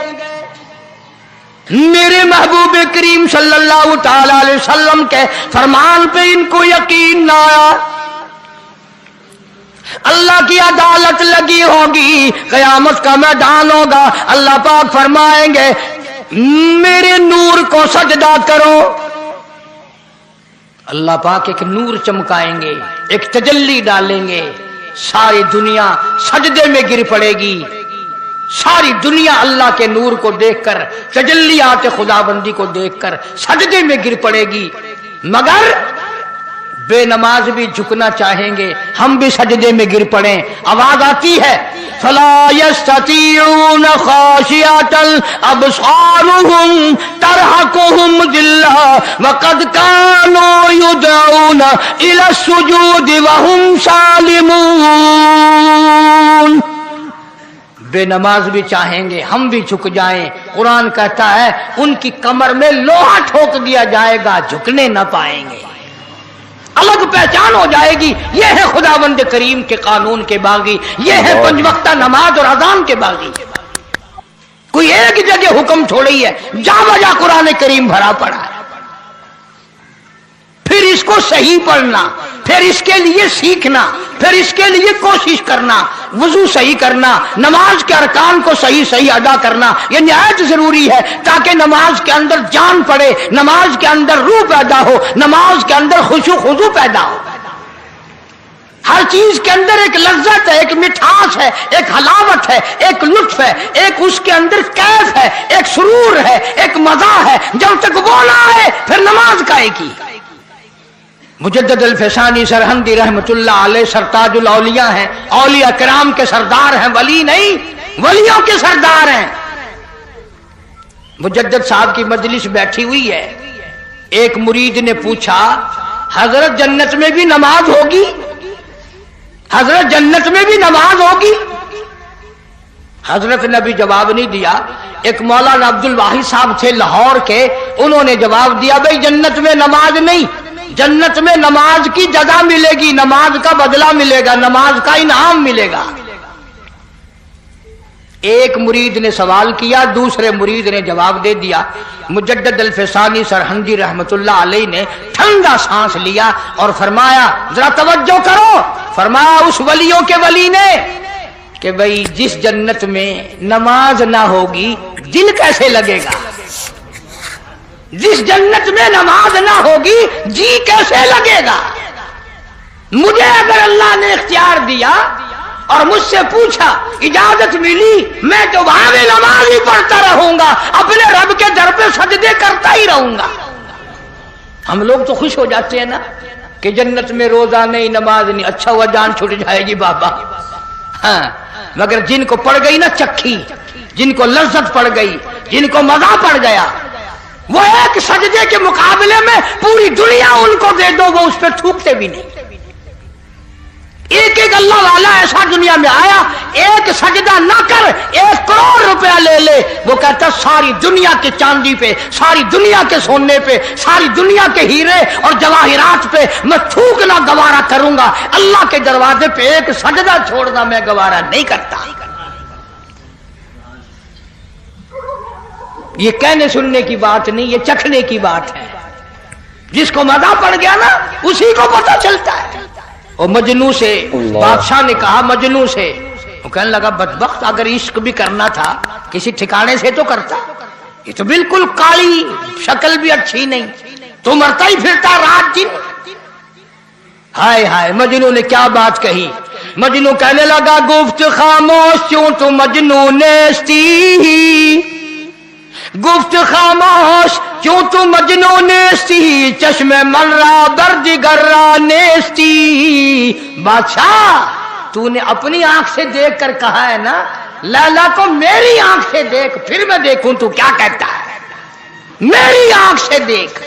मेरे महबूब करीम सल्लल्लाहु ताला अलैहि वसल्लम के फरमान पे इनको यकीन ना आया। अल्लाह की अदालत लगी होगी, कयामत का मैदान होगा, अल्लाह पाक फरमाएंगे मेरे नूर को सजदा करो। अल्लाह पाक एक नूर चमकाएंगे, एक तजल्ली डालेंगे, सारी दुनिया सजदे में गिर पड़ेगी। सारी दुनिया अल्लाह के नूर को देखकर, तजल्लियात खुदाबंदी को देखकर सजदे में गिर पड़ेगी। मगर बेनमाज भी झुकना चाहेंगे, हम भी सजदे में गिर पड़े। आवाज आती है फला यस्ततीऊन खाशियतल अबसारुहुम तरहकुहुम जिल्ला वक़द कानू युदऊन इला सुजूद वहुम सालिमून। बेनमाज भी चाहेंगे हम भी झुक जाएं। कुरान कहता है उनकी कमर में लोहा ठोक दिया जाएगा, झुकने न पाएंगे, अलग पहचान हो जाएगी। ये है खुदावंद करीम के कानून के बागी, ये है पंजवक्ता नमाज और अजान के बागी। कोई एक जगह हुक्म छोड़ी है, जा बजा कुरान करीम भरा पड़ा है। फिर इसको सही पढ़ना, फिर इसके लिए सीखना, फिर इसके लिए कोशिश करना, वुजू सही करना, नमाज के अरकान को सही सही अदा करना, यह निहायत जरूरी है ताकि नमाज के अंदर जान पड़े, नमाज के अंदर रूह पैदा हो, नमाज के अंदर खुशू खुजू पैदा हो। हर चीज के अंदर एक लज्जत है, एक मिठास है, एक हलावत है, एक लुत्फ है, एक उसके अंदर कैफ है, एक सुरूर है, एक मजा है। जब तक वो ना आए फिर नमाज काहे की। मुजद्दिद अल-फसानी सरहंदी रहमतुल्लाह अलैह सरताजुल औलिया हैं, औलिया किराम के सरदार हैं, वली नहीं वलियों के सरदार हैं। मुजद्दिद साहब की मजलिस बैठी हुई है, एक मुरीद ने पूछा हजरत जन्नत में भी नमाज होगी, हजरत जन्नत में भी नमाज होगी? हजरत ने भी जवाब नहीं दिया। एक मौलाना अब्दुल वाहिद साहब थे लाहौर के, उन्होंने जवाब दिया भाई जन्नत में नमाज नहीं, जन्नत में नमाज की जगह मिलेगी, नमाज का बदला मिलेगा, नमाज का इनाम मिलेगा। एक मुरीद ने सवाल किया, दूसरे मुरीद ने जवाब दे दिया। मुजद्दिद अल-फसानी सरहंदी रहमतुल्लाह अलैह ने ठंडा सांस लिया और फरमाया जरा तवज्जो करो, फरमाया उस वलियों के वली ने कि भाई जिस जन्नत में नमाज ना होगी दिल कैसे लगेगा, जिस जन्नत में नमाज ना होगी जी कैसे लगेगा। मुझे अगर अल्लाह ने इख्तियार दिया और मुझसे पूछा, इजाजत मिली, मैं तो वहां भी नमाज ही पढ़ता रहूंगा, अपने रब के दर पे सजदे करता ही रहूंगा। हम लोग तो खुश हो जाते हैं ना कि जन्नत में रोजा नहीं, नमाज नहीं, अच्छा हुआ जान छूट जाएगी बाबा। हाँ, मगर जिनको पड़ गई ना चक्की, जिनको लज्जत पड़ गई, जिनको मजा पड़ गया, वो एक सजदे के मुकाबले में पूरी दुनिया उनको दे दो, वो उस पर थूकते भी नहीं। एक एक अल्लाह वाला ऐसा दुनिया में आया, एक सजदा ना कर 1 करोड़ रुपया ले ले, वो कहता सारी दुनिया के चांदी पे, सारी दुनिया के सोने पे, सारी दुनिया के हीरे और जवाहिरात पे मैं थूकना गवारा करूंगा, अल्लाह के दरवाजे पे एक सजदा छोड़ना मैं गवारा नहीं करता। ये कहने सुनने की बात नहीं, ये चखने की बात है। जिसको मजा पड़ गया ना उसी को पता चलता है। और मजनू से बादशाह ने कहा, मजनू से, वो कहने लगा बदबख्त, अगर इश्क भी करना था किसी ठिकाने से तो करता, ये तो बिल्कुल काली, शक्ल भी अच्छी नहीं, तो मरता ही फिरता रात दिन। हाय हाय, मजनू ने क्या बात कही। मजनू कहने लगा गुफ्त खामोश क्यों तो मजनू नेस्ती, गुफ्त खामोश क्यों तू मजनू नेस्ती, चश्मे मर्रा बर्दिगर्रा नेस्ती। बादशाह तूने अपनी आंख से देख कर कहा है ना, लैला को मेरी आंख से देख, फिर मैं देखूं तू क्या कहता है, मेरी आंख से देख।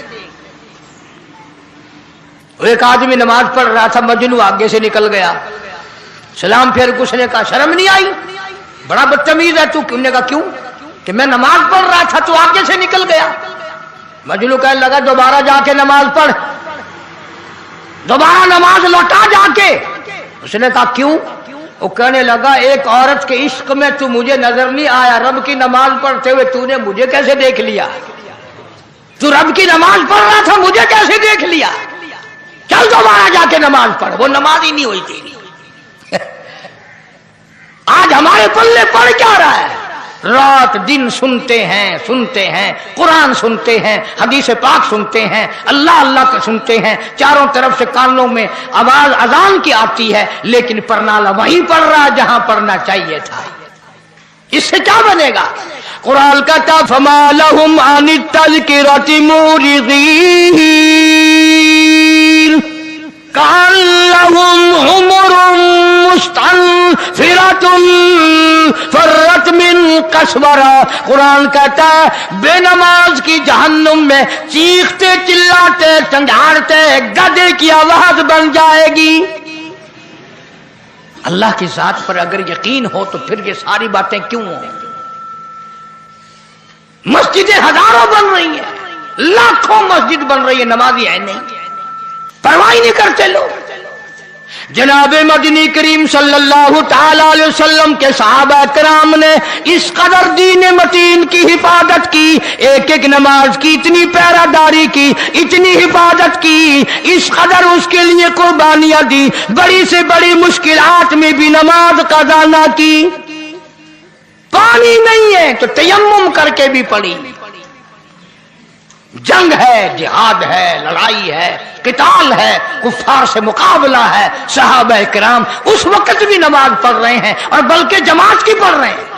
एक आदमी नमाज पढ़ रहा था, मजनू आगे से निकल गया, सलाम फेर उसने कहा शर्म नहीं आई, बड़ा बदतमीज है तू। उन्होंने कहा क्यों? कि मैं नमाज पढ़ रहा था, तू आगे से निकल गया। मजनू कहने लगा दोबारा जाके नमाज पढ़, दोबारा नमाज लौटा जाके। उसने कहा क्यों? वो कहने लगा एक औरत के इश्क में तू मुझे नजर नहीं आया, रब की नमाज पढ़ते हुए तूने मुझे कैसे देख लिया? तू रब की नमाज पढ़ रहा था, मुझे कैसे देख लिया? चल दोबारा जाके नमाज पढ़। वो नमाज ही नहीं हुई थी। आज हमारे पल्ले पड़ क्या रहा है? रात दिन सुनते हैं, कुरान सुनते हैं, हदीस पाक सुनते हैं, अल्लाह अल्लाह का सुनते हैं, चारों तरफ से कानों में आवाज अजान की आती है, लेकिन परनाला वहीं पढ़ रहा जहां पढ़ना चाहिए था। इससे क्या बनेगा? कुरान कहता फमा लहुम अनित तज़किरति मुरिदीन कअन्नहुम हुमुरुम मुस्तनफिरतुन फर्रत मिन कसवरा। कुरान कहता है बेनमाज की जहन्नुम में चीखते चिल्लाते झंझाड़ते गधे की आवाज बन जाएगी। अल्लाह की जात पर अगर यकीन हो तो फिर ये सारी बातें क्यों हो? मस्जिदें हजारों बन रही है, लाखों मस्जिद बन रही है, नमाजी है नहीं, परवाह नहीं करते लोग। जनाब मदनी करीम सल्लल्लाहु ताला अलैहि वसल्लम के सहाबा कराम ने इस कदर दीन मतीन की हिफाजत की, एक एक नमाज की इतनी पहरादारी की, इतनी हिफाजत की, इस कदर उसके लिए कुर्बानियां दी, बड़ी से बड़ी मुश्किलात में भी नमाज कज़ा ना की। पानी नहीं है तो तयम्मुम करके भी पड़ी। जंग है, जिहाद है, लड़ाई है, किताल है, कुफ्फार से मुकाबला है, सहाबा किराम उस वक्त भी नमाज पढ़ रहे हैं और बल्कि जमात की पढ़ रहे हैं।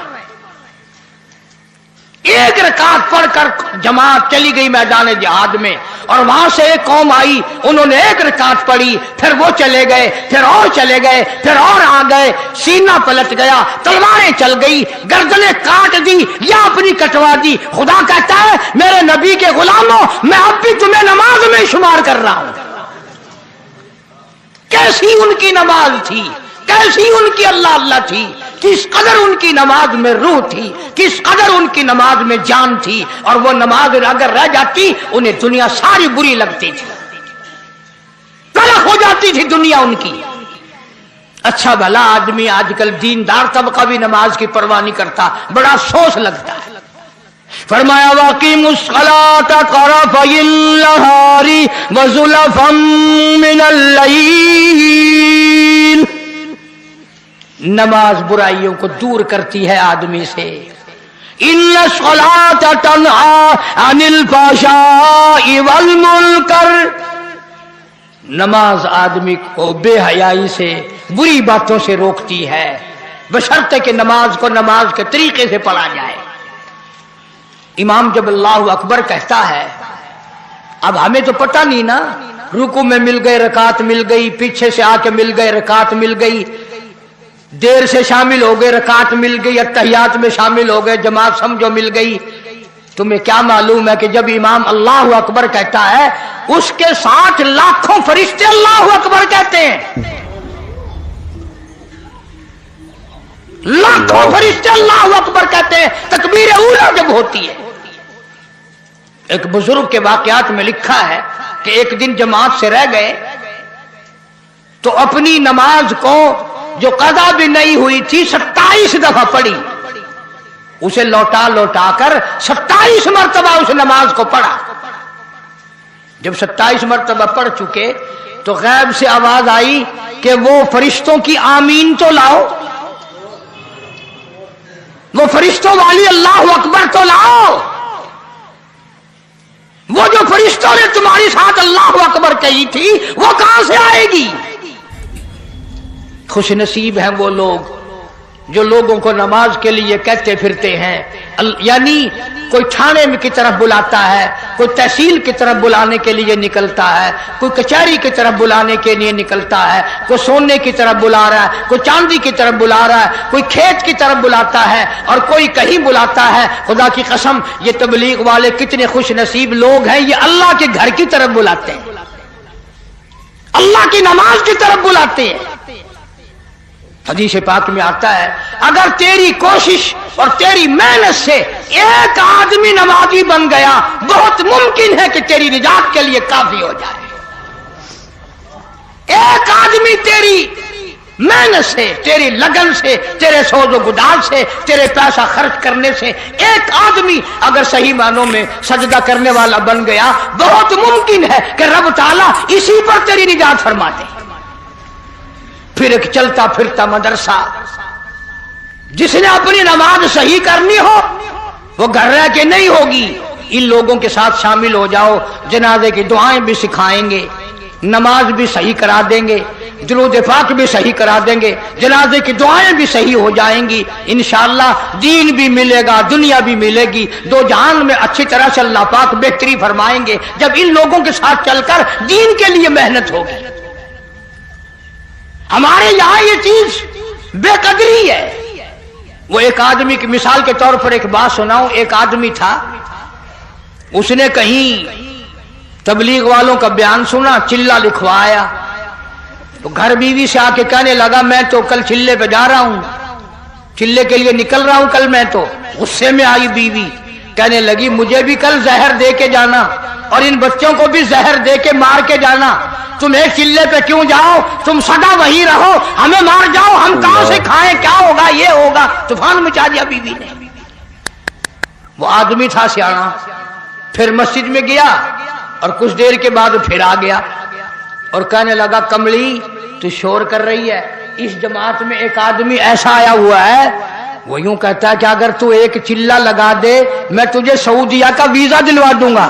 एक रकात पढ़कर जमात चली गई मैदान जिहाद में और वहां से एक कौम आई, उन्होंने एक रकात पढ़ी, फिर वो चले गए, फिर और चले गए, फिर और आ गए, सीना पलट गया, तलवारें चल गई, गर्दनें काट दी या अपनी कटवा दी। खुदा कहता है मेरे नबी के गुलामों, मैं अब भी तुम्हें नमाज में शुमार कर रहा हूं। कैसी उनकी नमाज थी, कैसी उनकी अल्लाह अल्लाह थी, किस कदर उनकी नमाज में रूह थी, किस कदर उनकी नमाज में जान थी। और वो नमाज अगर रह जाती उन्हें दुनिया सारी बुरी लगती थी, तलख हो जाती थी दुनिया उनकी। अच्छा भला आदमी आजकल दीनदार तबका भी नमाज की परवाह नहीं करता, बड़ा अफसोस लगता है। फरमाया वाक़िमुस सलाता तरफ़यल नहारी व ज़ुलफ़म मिनल लैल। नमाज बुराइयों को दूर करती है आदमी से। इन्ना सलाता तन्हा अनिल फ़हशाइ वल मुनकर। नमाज आदमी को बेहयाई से, बुरी बातों से रोकती है, बशर्ते कि नमाज को नमाज के तरीके से पढ़ा जाए। इमाम जब अल्लाहु अकबर कहता है, अब हमें तो पता नहीं ना, रुकू में मिल गए रकात मिल गई, पीछे से आके मिल गए रकात मिल गई, देर से शामिल हो गए रकात मिल गई, अत्तहियात में शामिल हो गए जमात समझो मिल गई। तुम्हें क्या मालूम है कि जब इमाम अल्लाहु अकबर कहता है उसके साथ लाखों फरिश्ते अल्लाहु अकबर कहते हैं। लाखों फरिश्ते अल्लाह अकबर कहते हैं, तकबीर ऊला जब होती है। एक बुजुर्ग के वाकयात में लिखा है कि एक दिन जमात से रह गए तो अपनी नमाज को जो कदा भी नहीं हुई थी 27 दफा पढ़ी, उसे लौटा लौटा कर 27 मरतबा उस नमाज को पढ़ा। जब 27 मरतबा पढ़ चुके तो गैब से आवाज आई कि वो फरिश्तों की आमीन तो लाओ, वो फरिश्तों वाली अल्लाह अकबर तो लाओ। वो जो फरिश्तों ने तुम्हारी साथ अल्लाह अकबर कही थी वो कहां से आएगी? खुश नसीब हैं वो लोग जो लोगों को नमाज के लिए कहते फिरते हैं। यानी कोई थाने की तरफ बुलाता है, कोई तहसील की तरफ बुलाने के लिए निकलता है, कोई कचहरी की तरफ बुलाने के लिए निकलता है, कोई सोने की तरफ बुला रहा है, कोई चांदी की तरफ बुला रहा है, कोई खेत की तरफ बुलाता है और कोई कहीं बुलाता है। खुदा की कसम ये तबलीग वाले कितने खुश नसीब लोग हैं, ये अल्लाह के घर की तरफ बुलाते हैं, अल्लाह की नमाज की तरफ बुलाते हैं। हदीस पाक में आता है अगर तेरी कोशिश और तेरी मेहनत से एक आदमी नमाजी बन गया, बहुत मुमकिन है कि तेरी निजात के लिए काफी हो जाए। एक आदमी तेरी मेहनत से, तेरी लगन से, तेरे सोजो गुदार से, तेरे पैसा खर्च करने से एक आदमी अगर सही मानों में सजदा करने वाला बन गया, बहुत मुमकिन है कि रब ताला इसी पर तेरी निजात फरमा दे। फिर एक चलता फिरता मदरसा, जिसने अपनी नमाज सही करनी हो वो घर रह के नहीं होगी। इन लोगों के साथ शामिल हो जाओ, जनाजे की दुआएं भी सिखाएंगे, नमाज भी सही करा देंगे, दुरूद पाक भी सही करा देंगे, जनाजे की दुआएं भी सही हो जाएंगी। इंशाअल्लाह दीन भी मिलेगा, दुनिया भी मिलेगी, दो जहान में अच्छी तरह से अल्लाह पाक बेहतरी फरमाएंगे जब इन लोगों के साथ चलकर दीन के लिए मेहनत होगी। हमारे यहां ये चीज बेकदरी है। वो एक आदमी की मिसाल के तौर पर एक बात सुनाऊं। एक आदमी था, उसने कहीं तबलीग वालों का बयान सुना, चिल्ला लिखवाया, तो घर बीवी से आके कहने लगा मैं तो कल चिल्ले पे जा रहा हूं, चिल्ले के लिए निकल रहा हूं कल मैं तो। गुस्से में आई बीवी, कहने लगी मुझे भी कल जहर दे के जाना और इन बच्चों को भी जहर दे के मार के जाना। तुम एक चिल्ले पे क्यों जाओ, तुम सदा वहीं रहो, हमें मार जाओ, हम कहां से खाएं, क्या होगा, ये होगा। तूफान मचा दिया बीवी ने। वो आदमी था सियाना, फिर मस्जिद में गया और कुछ देर के बाद फिर आ गया और कहने लगा कमली तू शोर कर रही है, इस जमात में एक आदमी ऐसा आया हुआ है, वो यूं कहता है कि अगर तू एक चिल्ला लगा दे मैं तुझे सऊदिया का वीजा दिलवा दूंगा,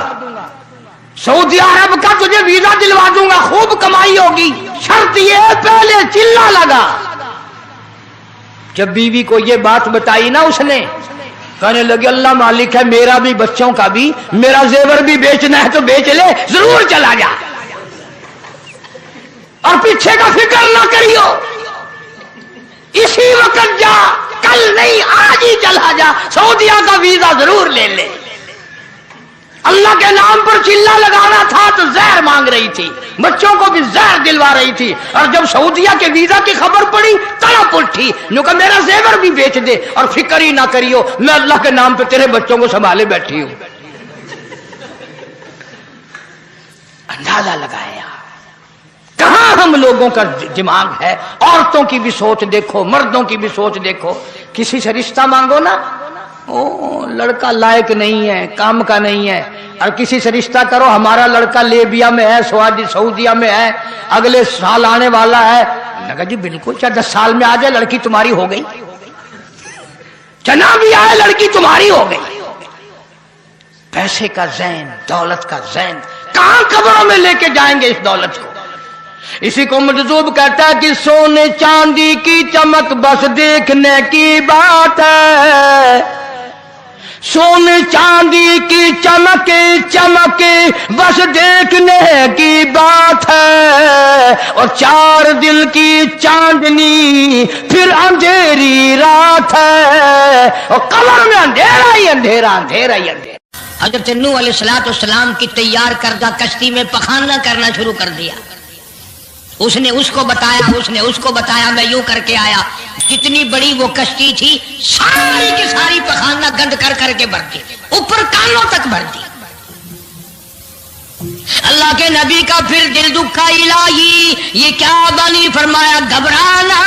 सऊदी अरब का तुझे वीजा दिलवा दूंगा, खूब कमाई होगी, शर्त ये पहले चिल्ला लगा। जब बीवी को ये बात बताई ना उसने, कहने लगे अल्लाह मालिक है, मेरा भी बच्चों का भी, मेरा जेवर भी बेचना है तो बेच ले, जरूर चला जा और पीछे का फिक्र ना करियो, इसी वक्त जा, कल नहीं आज ही चला जा, सऊदिया का वीजा जरूर ले ले। अल्लाह के नाम पर चिल्ला लगाना था तो जहर मांग रही थी, बच्चों को भी जहर दिलवा रही थी, और जब सऊदिया के वीजा की खबर पड़ी तड़प उठी, नुका मेरा जेवर भी बेच दे और फिक्र ही ना करियो, मैं अल्लाह के नाम पे तेरे बच्चों को संभाले बैठी हूं। अंदाजा लगाया कहां हम लोगों का दिमाग है। औरतों की भी सोच देखो, मर्दों की भी सोच देखो, किसी से रिश्ता मांगो ना, ओ लड़का लायक नहीं है, काम का नहीं है, और किसी से रिश्ता करो हमारा लड़का लेबिया में है, सऊदिया में है, अगले साल आने वाला है। लगा जी बिल्कुल, चाहे 10 साल में आ जाए लड़की तुम्हारी हो गई, चना भी आए लड़की तुम्हारी हो गई। पैसे का ज़ैन, दौलत का ज़ैन, कहां कब्रों में लेके जाएंगे इस दौलत को। इसी को मजजूब कहता है कि सोने चांदी की चमक बस देखने की बात है, सोने चांदी की चमक बस देखने की बात है, और 4 दिल की चांदनी फिर अंधेरी रात है, और कब्र में अंधेरा ही अंधेरा, अंधेरा ही अंधेरा। हज़रत नूह अलैहिस्सलाम की तैयार करदा कश्ती में पखाना करना शुरू कर दिया। उसने उसको बताया, मैं यूं करके आया। जितनी बड़ी वो कश्ती थी सारी की सारी पखाना गंद कर करके भर दी, ऊपर कानों तक भर दी। अल्लाह के नबी का फिर दिल दुखा, इलाही ये क्या बनी? फरमाया घबराना,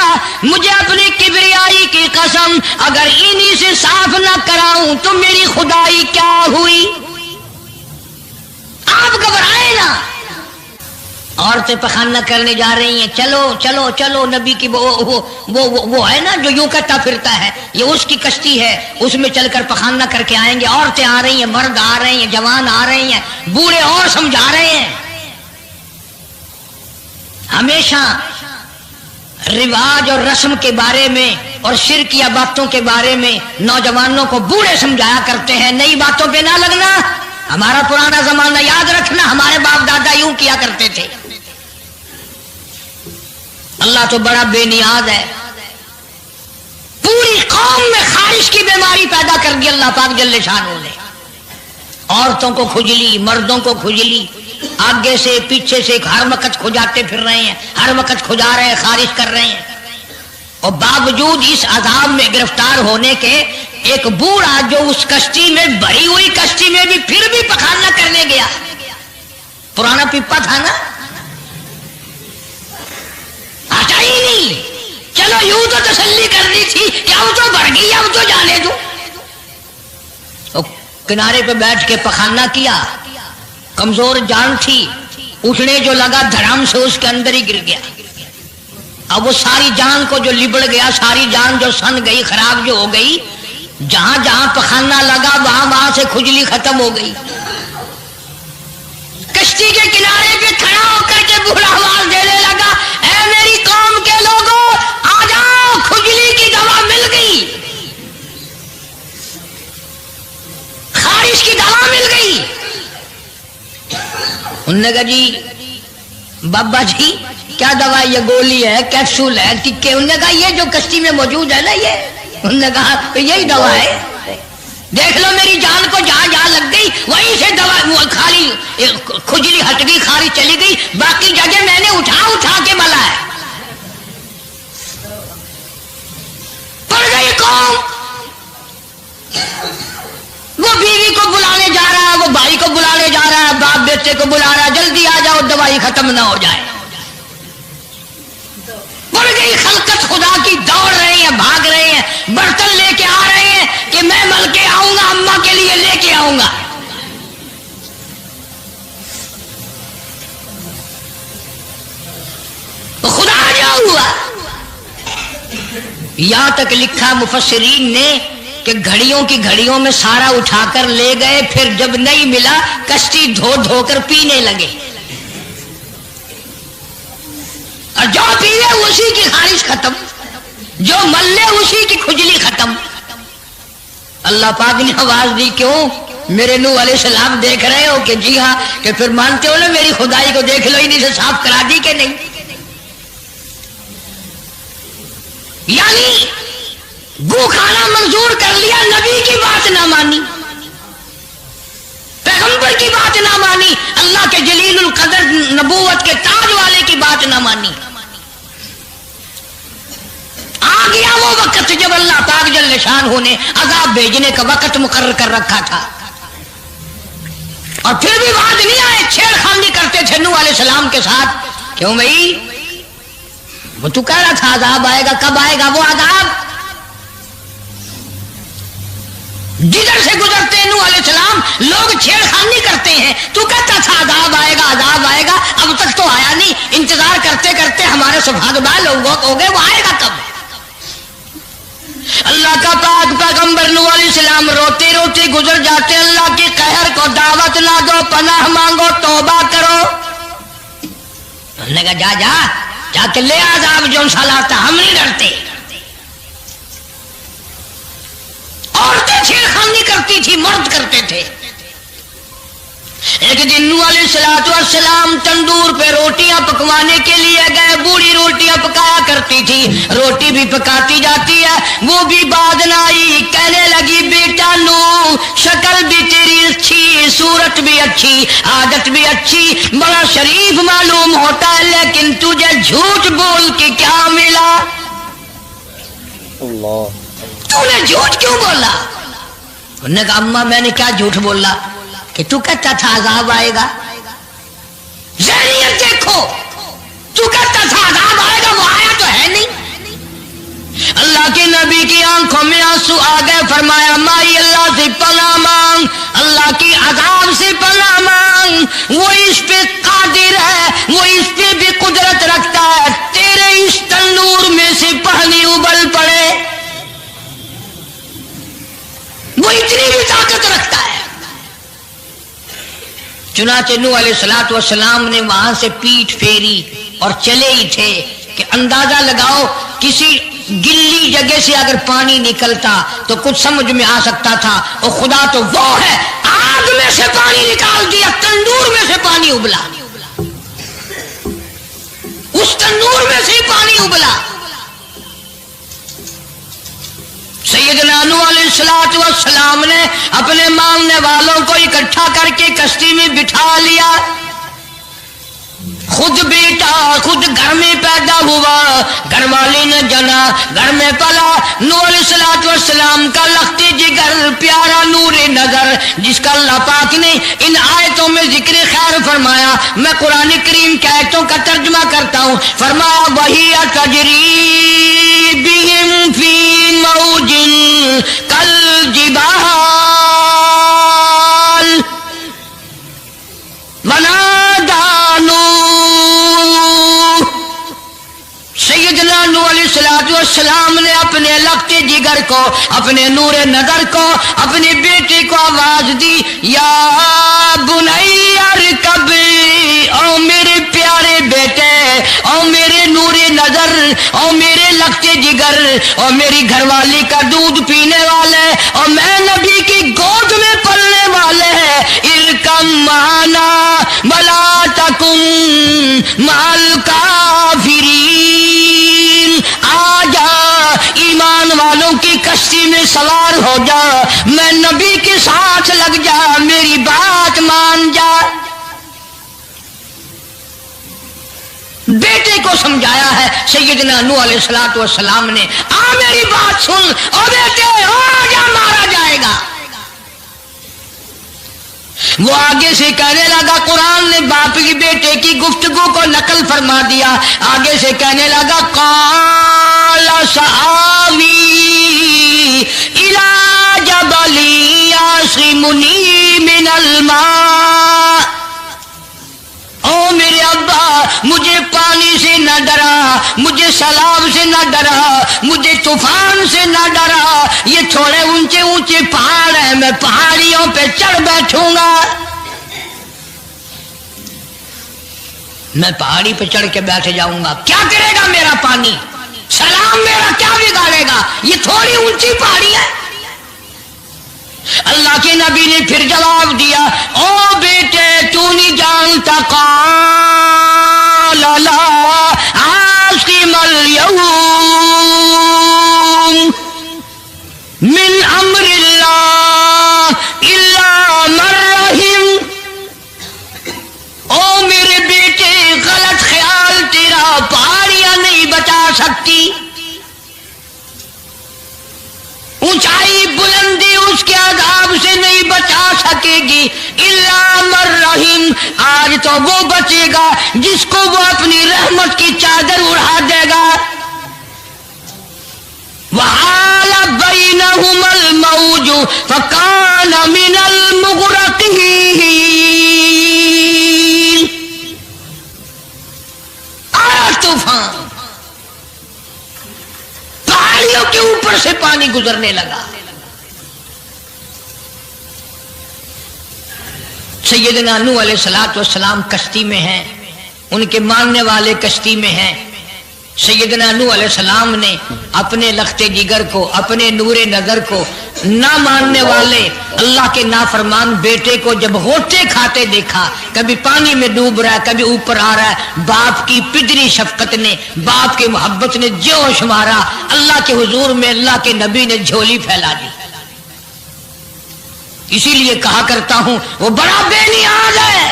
मुझे अपनी किबरियाई की कसम अगर इन्हीं से साफ ना कराऊं तो मेरी खुदाई क्या हुई? आप घबराए ना। औरतें पखाना करने जा रही हैं, चलो चलो चलो। नबी की वो है ना जो यूं करता फिरता है, ये उसकी कश्ती है, उसमें चलकर पखाना करके आएंगे। औरतें आ रही हैं, मर्द आ रहे हैं, जवान आ रहे हैं, बूढ़े और समझा रहे हैं। हमेशा रिवाज और रस्म के बारे में और शिरकिया बातों के बारे में नौजवानों को बूढ़े समझाया करते हैं, नई बातों पे ना लगना, हमारा पुराना जमाना याद रखना, हमारे बाप दादा यूं किया करते थे। अल्लाह तो बड़ा बेनियाज है, पूरी कौम में खारिश की बीमारी पैदा कर दी अल्लाह पाक जल्ले शानू ने। औरतों को खुजली, मर्दों को खुजली, आगे से पीछे से हर वक्त खुजाते फिर रहे हैं, हर वक्त खुजा रहे हैं, खारिश कर रहे हैं। और बावजूद इस अजाब में गिरफ्तार होने के एक बूढ़ा जो उस कश्ती में, भरी हुई कश्ती में भी फिर भी पखाना करने गया, पुराना पिप्पा था ना, आता ही नहीं। चलो यूं तो तसल्ली करनी थी कि अब तो बढ़ गई, अब तो जाने दो। तो किनारे पे बैठ के पखाना किया, कमजोर जान थी, उठने जो लगा धड़ाम से उसके अंदर ही गिर गया। अब वो सारी जान को जो लिबड़ गया, सारी जान जो सन गई, खराब जो हो गई, जहां जहां पखाना लगा वहां वहां से खुजली खत्म हो गई। कश्ती के किनारे पे खड़ा होकर के बूढ़ा आवाज देने लगा, ऐ मेरी कौम के लोगों आ जाओ, खुजली की दवा मिल गई, खारिश की दवा मिल गई। उन्होंने कहा जी बाबा जी क्या दवा? ये गोली है, कैप्सूल है, टिक्के? उन्होंने कहा ये जो कश्ती में मौजूद है ना ये। उन्होंने कहा तो यही दवा है, देख लो मेरी जान को जहां जहां लग गई वहीं से दवा, खाली खुजली हट गई, खारिश चली गई, बाकी जगह मैंने उठा उठा के मला है। पड़ गई कौम, वो बीवी को बुलाने जा रहा है, वो भाई को बुलाने जा रहा है, बाप बेटे को बुला रहा है, जल्दी आ जाओ दवाई खत्म ना हो जाए। बढ़ गई खलकत खुदा की, दौड़ रहे हैं, भाग रहे हैं, बर्तन लेके आ रहे हैं कि मैं मल के आऊंगा, अम्मा के लिए लेके आऊंगा। तो खुदा क्या हुआ? यहां तक लिखा मुफस्सिरीन ने कि घड़ियों की घड़ियों में सारा उठाकर ले गए, फिर जब नहीं मिला कश्ती धो धोकर पीने लगे, और जो पीवे उसी की खारिश खत्म, जो मल्ले उसी की खुजली खत्म। अल्लाह पाक ने आवाज दी, क्यों मेरे नूह अलैहिस्सलाम देख रहे हो? कि जी हाँ। कि फिर मानते हो ना मेरी खुदाई को? देख लो इन्हीं से साफ करा दी कि नहीं? यानी गू खाना मंजूर कर लिया, नबी की बात ना मानी, पैगंबर की बात ना मानी, अल्लाह के जलीलुल कदर नबूवत के ताज वाले की बात ना मानी। आ गया वो वक्त जब अल्लाह पाक जल्ले शानहू ने अजाब भेजने का वक्त मुकर्रर कर रखा था, और फिर भी बात नहीं आए, छेड़खानी करते थे नूह अलैहिस्सलाम के साथ। क्यों भाई? वो तू कह रहा था अजाब आएगा, कब आएगा वो अजाब? जिधर से गुजरते हैं नूह अलैहिस्सलाम लोग छेड़खानी करते हैं, तू कहता था अजाब आएगा, अजाब आएगा, अब तक तो आया नहीं। इंतजार करते करते हमारे सुभागबाल लोग हो गए, वो आएगा कब? अल्लाह का पाक पैगंबर नूह अलैहिस्सलाम रोते रोते गुजर जाते, अल्लाह के कहर को दावत ना दो, पनाह मांगो, तौबा करो। उन्होंने कहा जा जा जाके ले अजाब जो लाता, हम नहीं डरते। औरतें छेड़खानी करती थी, मर्द करते थे। एक दिन नूह अलैहिस्सलाम तंदूर पे रोटियां पकवाने के लिए गए, बूढ़ी रोटियां पकाया करती थी, रोटी भी पकाती जाती है, वो भी बात ना आई। कहने लगी बेटा नूह शक्ल भी तेरी अच्छी, सूरत भी अच्छी, आदत भी अच्छी, बड़ा शरीफ मालूम होता है, लेकिन तुझे झूठ बोल के क्या मिला? तूने झूठ क्यों बोला? उन्होंने कहा अम्मा मैंने क्या झूठ बोला? कि तू कहता था अजाब आएगा। ज़हनियत देखो, तू कहता था अजाब आएगा, वो आया तो है नहीं। अल्लाह के नबी की आंखों में आंसू आ गए, फरमाया माई अल्लाह से पनाह मांग, अल्लाह की अजाब से पनाह मांग, वो इस पे कादिर है, वो इस पे भी कुदरत रखता है। तेरे इस तंदूर में से पानी उबल पड़े, वो इतनी भी ताकत रखता है। चुनाचे नूह अलैहिस्सलातु वस्सलाम ने वहां से पीठ फेरी और चले ही थे कि अंदाजा लगाओ किसी गिल्ली जगह से अगर पानी निकलता तो कुछ समझ में आ सकता था, और खुदा तो वो है, आग में से पानी निकाल दिया, तंदूर में से पानी उबला, उस तंदूर में से पानी उबला। सैयदना नूह अलैहिस्सलातु वस्सलाम ने अपने मांगने वालों को इकट्ठा करके कश्ती में बिठा लिया। खुद बेटा खुद घर में पैदा हुआ, घर वाले ने जना, घर में पला। नूह अलैहिस्सलातु वस्सलाम का लख्ते जिगर, प्यारा नूरे नजर, जिसका अल्लाह पाक ने इन आयतों में जिक्र खैर फरमाया। मैं कुरान करीम की आयतों का तर्जुमा करता हूँ। फरमाया वही तजरी बिहिम फी मौजिन कल जिबाल सैयदना नूह अलैहिस्सलातु वस्सलाम ने अपने लख्ते जिगर को, अपने नूरे नजर को, अपने बेटे को आवाज दी, या बुनैया अर्कब, ओ मेरे प्यारे बेटे, ओ मेरे नूरे नजर, ओ मेरे लख्ते जिगर, ओ मेरी घरवाली का दूध पीने वाले, और मैं नबी की गोद में पलने वाले हैं, इरकम माना बला तकुम माल काफिरीन, आजा ईमान वालों की कश्ती में सवार हो जा, मैं नबी के साथ लग जा, मेरी बात मान जा। बेटे को समझाया है सैयदना नूह अलैहिस्सलातु वस्सलाम ने, आ मेरी बात सुन, ओ बेटे आजा, मारा जाएगा। वो आगे से कहने लगा, कुरान ने बाप की बेटे की गुफ्तगू को नकल फरमा दिया। आगे से कहने लगा, काला सावी इला जबली यासिमुनी मिनल मा, ओ मेरे अब्बा मुझे पानी से न डरा, मुझे सैलाब से न डरा, मुझे तूफान से न डरा, ये थोड़े ऊंचे ऊंचे पहाड़ है, मैं पहाड़ियों पे चढ़ बैठूंगा, मैं पहाड़ी पे चढ़ के बैठ जाऊंगा, क्या करेगा मेरा पानी, सैलाब मेरा क्या बिगाड़ेगा, ये थोड़ी ऊंची पहाड़ी है। अल्लाह के नबी ने फिर जवाब दिया, ओ बेटे तू नहीं जानता, काला ला आसिमल यौम मिन अम्रिल्लाह इल्ला मन रहीम, ओ मेरे बेटे गलत ख्याल तेरा, पहाड़ियां नहीं बचा सकती, ऊंचाई बुलंदी उसके अज़ाब से नहीं बचा सकेगी, इल्ला मन रहीम, आज तो वो बचेगा जिसको वो अपनी रहमत की चादर उड़ा देगा। वहाल बैनहुमल मौजु फकान मिनल मुग़रक़ीन, आया तूफान, पहाड़ियों के ऊपर से पानी गुजरने लगा। सैयदना नूह अलैहिस्सलातु वस्सलाम कश्ती में हैं, उनके मानने वाले कश्ती में हैं। सैयदना नूह अलैहिस्सलाम ने अपने लख्ते जिगर को, अपने नूरे नजर को, ना मानने वाले अल्लाह के नाफरमान बेटे को जब होते खाते देखा, कभी पानी में डूब रहा है, कभी ऊपर आ रहा है, बाप की पिदरी शफकत ने, बाप की मोहब्बत ने जोश मारा, अल्लाह के हुजूर में अल्लाह के नबी ने झोली फैला दी। इसीलिए कहा करता हूं वो बड़ा बेनियाज है।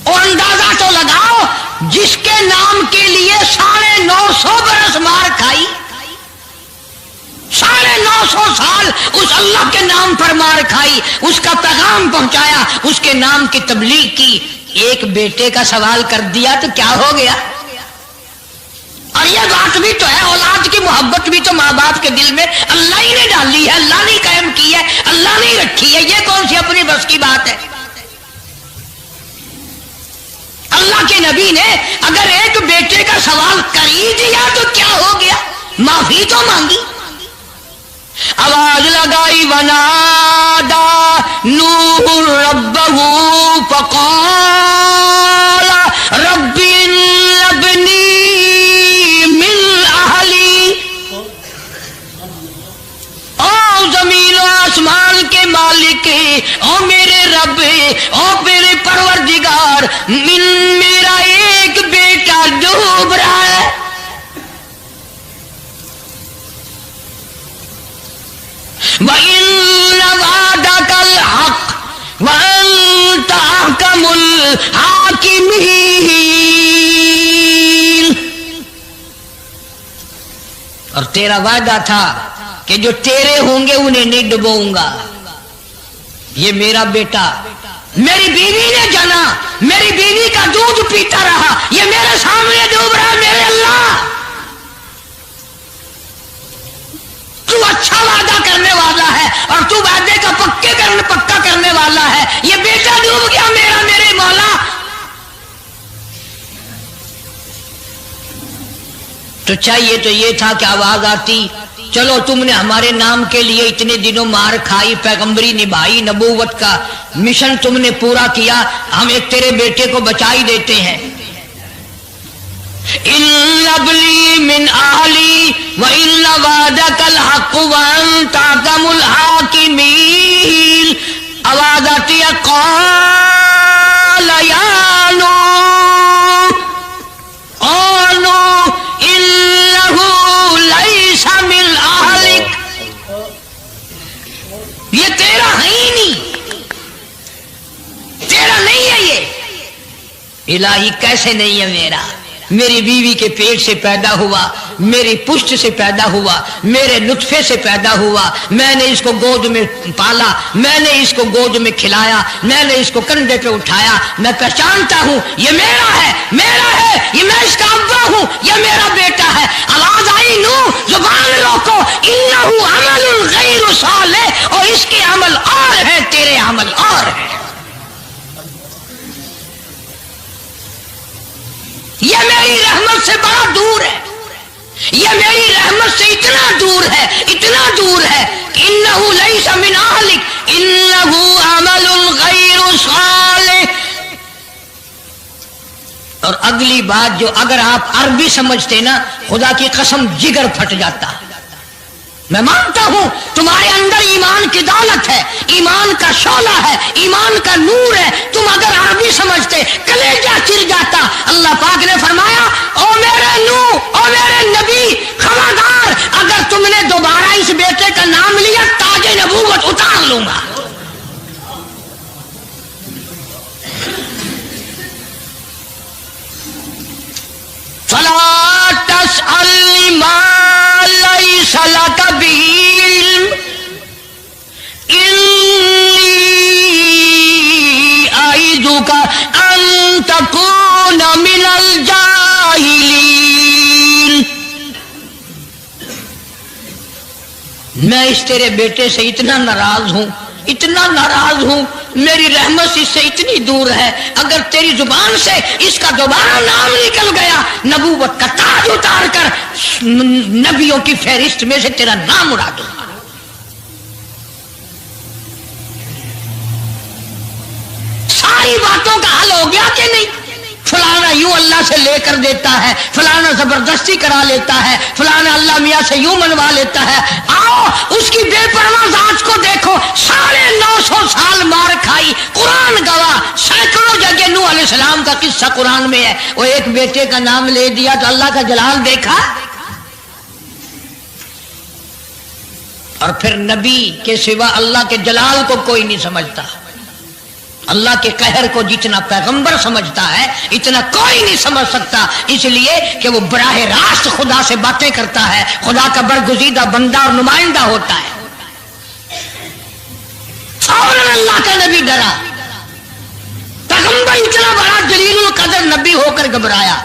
और अंदाजा तो लगाओ, जिसके नाम के लिए 950 बरस मार खाई, 950 साल उस अल्लाह के नाम पर मार खाई, उसका पैगाम पहुंचाया, उसके नाम की तबलीग की, एक बेटे का सवाल कर दिया तो क्या हो गया। और ये बात भी तो है, औलाद की मोहब्बत भी तो माँ बाप के दिल में अल्लाह ही ने डाली है, अल्लाह ने कायम की है, अल्लाह ने रखी है। ये कौन सी अपनी बस की बात है। अल्लाह के नबी ने अगर एक बेटे का सवाल कर ही दिया तो क्या हो गया, माफी तो मांगी। आवाज लगाई वनादा नूह रब्बहू फक़ाला रब्बी इब्नी मिन अहली। ओ जमीन और आसमान के मालिक, ओ मेरे रब, ओ मेरे परवरदिगार, मेरा एक बेटा डूब रहा है। वइन्न वादकल हक़ वअन्त अहकमुल हाकिमीन। और तेरा वादा था कि जो तेरे होंगे उन्हें नहीं डुबोऊंगा। ये मेरा बेटा मेरी बीवी ने जना, मेरी बीवी का दूध पीता रहा, ये मेरे सामने डूब रहा है। मेरे अल्लाह, तू अच्छा वादा करने वाला है और तू वादे का पक्का करने वाला है। ये बेटा डूब गया मेरा, मेरे मौला। तो चाहिए तो ये था कि आवाज आती, चलो तुमने हमारे नाम के लिए इतने दिनों मार खाई, पैगंबरी निभाई, नबूवत का मिशन तुमने पूरा किया, हम एक तेरे बेटे को बचा ही देते हैं। इन्नबली मिन आहली व इन्न वादकल हक़ व अंत अहकमुल हाकिमीन। आवाज आती है क़ाल या नूह ओ नूह इन्नहु लैसा मिन अहलिक। ये तेरा है ही नहीं, तेरा नहीं है ये। इलाही कैसे नहीं है मेरा? मेरी बीवी के पेट से पैदा हुआ, मेरी पुष्ट से पैदा हुआ, मेरे नुत्फे से पैदा हुआ, मैंने इसको गोद में पाला, मैंने इसको गोद में खिलाया, मैंने इसको कंधे पे उठाया। मैं पहचानता हूं ये मेरा है, मेरा है, ये मैं इसका अब्बा हूं, ये मेरा बेटा है। आवाज आई नूह जुबान रोको, इन्नहु अमलुन गैरु सालिह, और इसके अमल और है, तेरे अमल और है। ये मेरी रहमत से बड़ा दूर है, ये मेरी रहमत से इतना दूर है, इतना दूर है कि इन्नहु लैसा मिन अहलिक इन्नहु अमलुन गैरु सालिह। और अगली बात जो, अगर आप अरबी समझते ना, खुदा की कसम जिगर फट जाता। मैं मानता हूं तुम्हारे अंदर ईमान की दौलत है, ईमान का शोला है, ईमान का नूर है। तुम अगर अरबी समझते कलेजा चिर जाता। अल्लाह पाक ने फरमाया, ओ मेरे नूह, ओ मेरे नबी, खबरदार अगर तुमने दोबारा इस बेटे का नाम लिया, ताजे नबूवत उतार लूंगा। फला तसअलनी मा लैसा लका बिही इल्म इन्नी अईदुका अन तकूना मिनल जाहिलीन। मैं इस तेरे बेटे से इतना नाराज हूं, इतना नाराज हूं, मेरी रहमत इससे इतनी दूर है, अगर तेरी जुबान से इसका दोबारा नाम निकल गया, नबूवत का ताज उतार कर नबियों की फहरिस्त में से तेरा नाम उड़ा दूंगा। सारी बातों का हल हो गया कि नहीं? फलाना यूं अल्लाह से लेकर देता है, फलाना जबरदस्ती करा लेता है, फलाना अल्लाह मियां से यूं मनवा लेता है। आओ उसकी बेपरवाह जात को देखो, 950 साल मार खाई, कुरान गवाह, सैकड़ों जगह नूह अलैहिस्सलाम का किस्सा कुरान में है। वो एक बेटे का नाम ले दिया तो अल्लाह का जलाल देखा। اور پھر نبی کے سوا اللہ کے جلال کو کوئی نہیں سمجھتا، اللہ کے قہر کو جتنا پیغمبر سمجھتا ہے اتنا کوئی نہیں سمجھ سکتا، اس لیے کہ وہ براہ راست خدا سے باتیں کرتا ہے، خدا کا برگزیدہ بندہ اور نمائندہ ہوتا ہے۔ فوراً اللہ کا نبی ڈرا، پیغمبر اتنا بڑا جلیل القدر نبی ہو کر گھبرایا،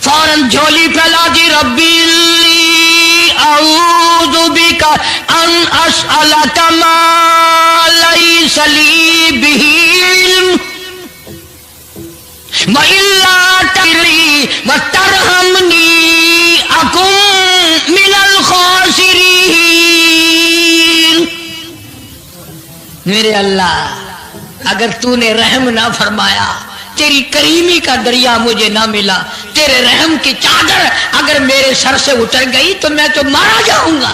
فوراً جھولی پھیلا دی، ربی اعوذ بک ان اسألک ما لیس لی بہ علم وإلا تغفر وترحمنی اکن من الخاسرین۔ میرے اللہ اگر تو نے رحم نہ فرمایا، تیری کریمی کا دریا مجھے نہ ملا، تیرے رحم کی چادر اگر میرے سر سے اتر گئی تو میں تو مارا جاؤں گا۔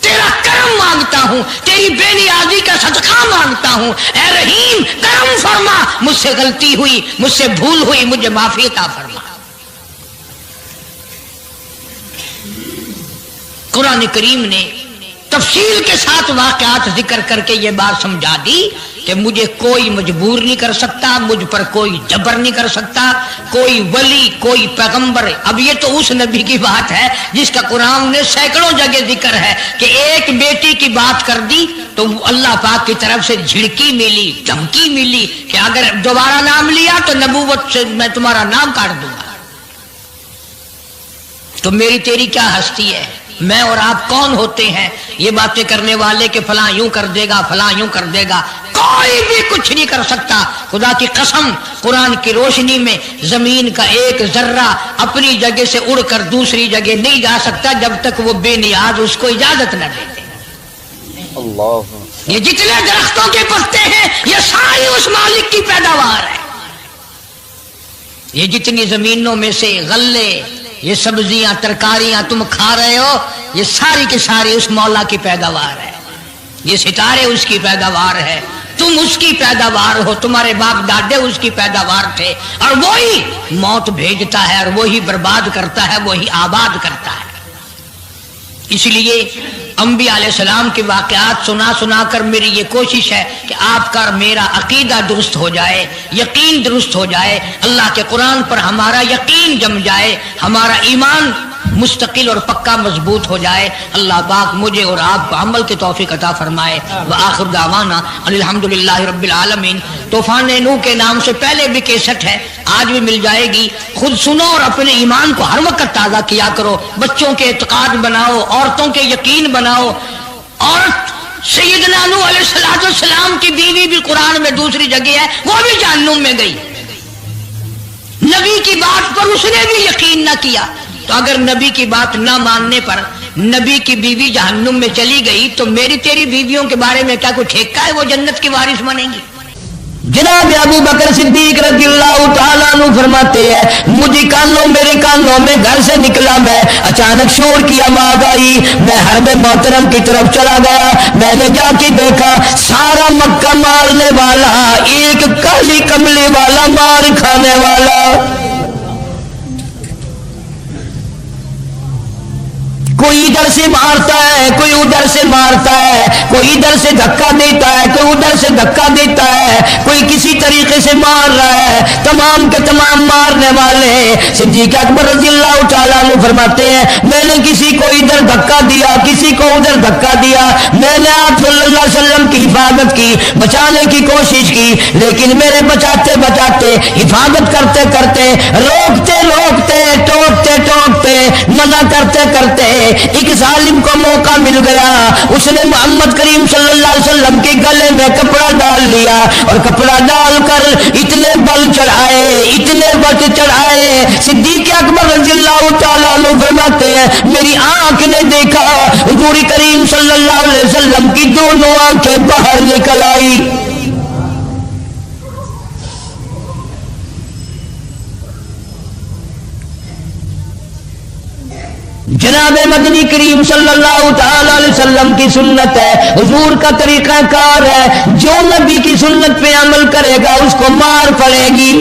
تیرا کرم مانگتا ہوں، تیری بے نیازی کا صدقہ مانگتا ہوں، اے رحیم کرم فرما، مجھ سے غلطی ہوئی، مجھ سے بھول ہوئی، مجھے معافی عطا فرما۔ قرآن کریم نے تفصیل کے ساتھ واقعات ذکر کر کے یہ بات سمجھا دی کہ مجھے کوئی مجبور نہیں کر سکتا، مجھ پر کوئی جبر نہیں کر سکتا، کوئی ولی کوئی پیغمبر۔ اب یہ تو اس نبی کی بات ہے جس کا قرآن نے سینکڑوں جگہ ذکر ہے کہ ایک بیٹی کی بات کر دی تو اللہ پاک کی طرف سے جھڑکی ملی، دھمکی ملی کہ اگر دوبارہ نام لیا تو نبوت سے میں تمہارا نام کاٹ دوں گا۔ تو میری تیری کیا ہستی ہے؟ میں اور آپ کون ہوتے ہیں یہ باتیں کرنے والے کہ فلاں یوں کر دے گا، فلاں یوں کر دے گا؟ کوئی بھی کچھ نہیں کر سکتا۔ خدا کی قسم قرآن کی روشنی میں زمین کا ایک ذرہ اپنی جگہ سے اڑ کر دوسری جگہ نہیں جا سکتا جب تک وہ بے نیاز اس کو اجازت نہ دے دے۔ یہ جتنے درختوں کے پتے ہیں یہ ساری اس مالک کی پیداوار ہے۔ یہ جتنی زمینوں میں سے غلے، یہ سبزیاں ترکاریاں تم کھا رہے ہو، یہ ساری کی ساری اس مولا کی پیداوار ہے۔ یہ ستارے اس کی پیداوار ہے، تم اس کی پیداوار ہو، تمہارے باپ دادے اس کی پیداوار تھے، اور وہی موت بھیجتا ہے اور وہی برباد کرتا ہے، وہی آباد کرتا ہے۔ اس لیے انبیاء علیہ السلام کے واقعات سنا سنا کر میری یہ کوشش ہے کہ آپ کا میرا عقیدہ درست ہو جائے، یقین درست ہو جائے، اللہ کے قرآن پر ہمارا یقین جم جائے، ہمارا ایمان مستقل اور پکا مضبوط ہو جائے۔ اللہ پاک مجھے اور آپ کو عمل کی توفیق عطا فرمائے۔ وآخر دعوانا الحمدللہ رب العالمین۔ طوفان نوح کے نام سے پہلے بھی کیسٹ ہے، آج بھی مل جائے گی، خود سنو اور اپنے ایمان کو ہر وقت تازہ کیا کرو، بچوں کے اعتقاد بناؤ، عورتوں کے یقین بناؤ۔ عورت سیدنا نوح علیہ السلام کی بیوی بھی قرآن میں دوسری جگہ ہے، وہ بھی جہنم میں گئی، نبی کی بات پر اس نے بھی یقین نہ کیا۔ تو اگر نبی کی بات نہ ماننے پر نبی کی بیوی جہنم میں چلی گئی تو میری تیری بیویوں کے بارے میں کیا کوئی ٹھیکہ ہے وہ جنت کی وارث بنیں گی؟ جناب ابو بکر صدیق رضی اللہ تعالیٰ عنہ فرماتے ہیں میرے کانوں میں گھر سے نکلا میں، اچانک شور کی آواز آئی، میں حرم محترم کی طرف چلا گیا، میں نے جا کے دیکھا سارا مکہ مارنے والا، ایک کالی کملی والا مار کھانے والا، کوئی ادھر سے مارتا ہے، کوئی ادھر سے مارتا ہے، کوئی ادھر سے دھکا دیتا ہے، کوئی ادھر سے دھکا دیتا ہے، کوئی کسی طریقے سے مار رہا ہے، تمام کے تمام مارنے والے۔ صدیق اکبر رضی اللہ تعالیٰ عنہ فرماتے ہیں میں نے کسی کو ادھر دھکا دیا، کسی کو ادھر دھکا دیا، میں نے آپ صلی اللہ علیہ وسلم کی حفاظت کی، بچانے کی کوشش کی، لیکن میرے بچاتے بچاتے، حفاظت کرتے کرتے، روکتے روکتے، ٹوکتے ٹوکتے، منع کرتے کرتے ایک ظالم کو موقع مل گیا، اس نے محمد کریم صلی اللہ علیہ وسلم کے گلے میں کپڑا ڈال لیا، اور کپڑا ڈال کر اتنے بل چڑھائے، اتنے بل چڑھائے، صدیق اکبر رضی اللہ تعالیٰ عنہ فرماتے ہیں میری آنکھ نے دیکھا حضور کریم صلی اللہ علیہ وسلم کی دونوں آنکھیں باہر نکل آئی۔ جناب مدنی کریم صلی اللہ تعالی علیہ وسلم کی سنت ہے، حضور کا طریقہ کار ہے، جو نبی کی سنت پہ عمل کرے گا اس کو مار پڑے گی۔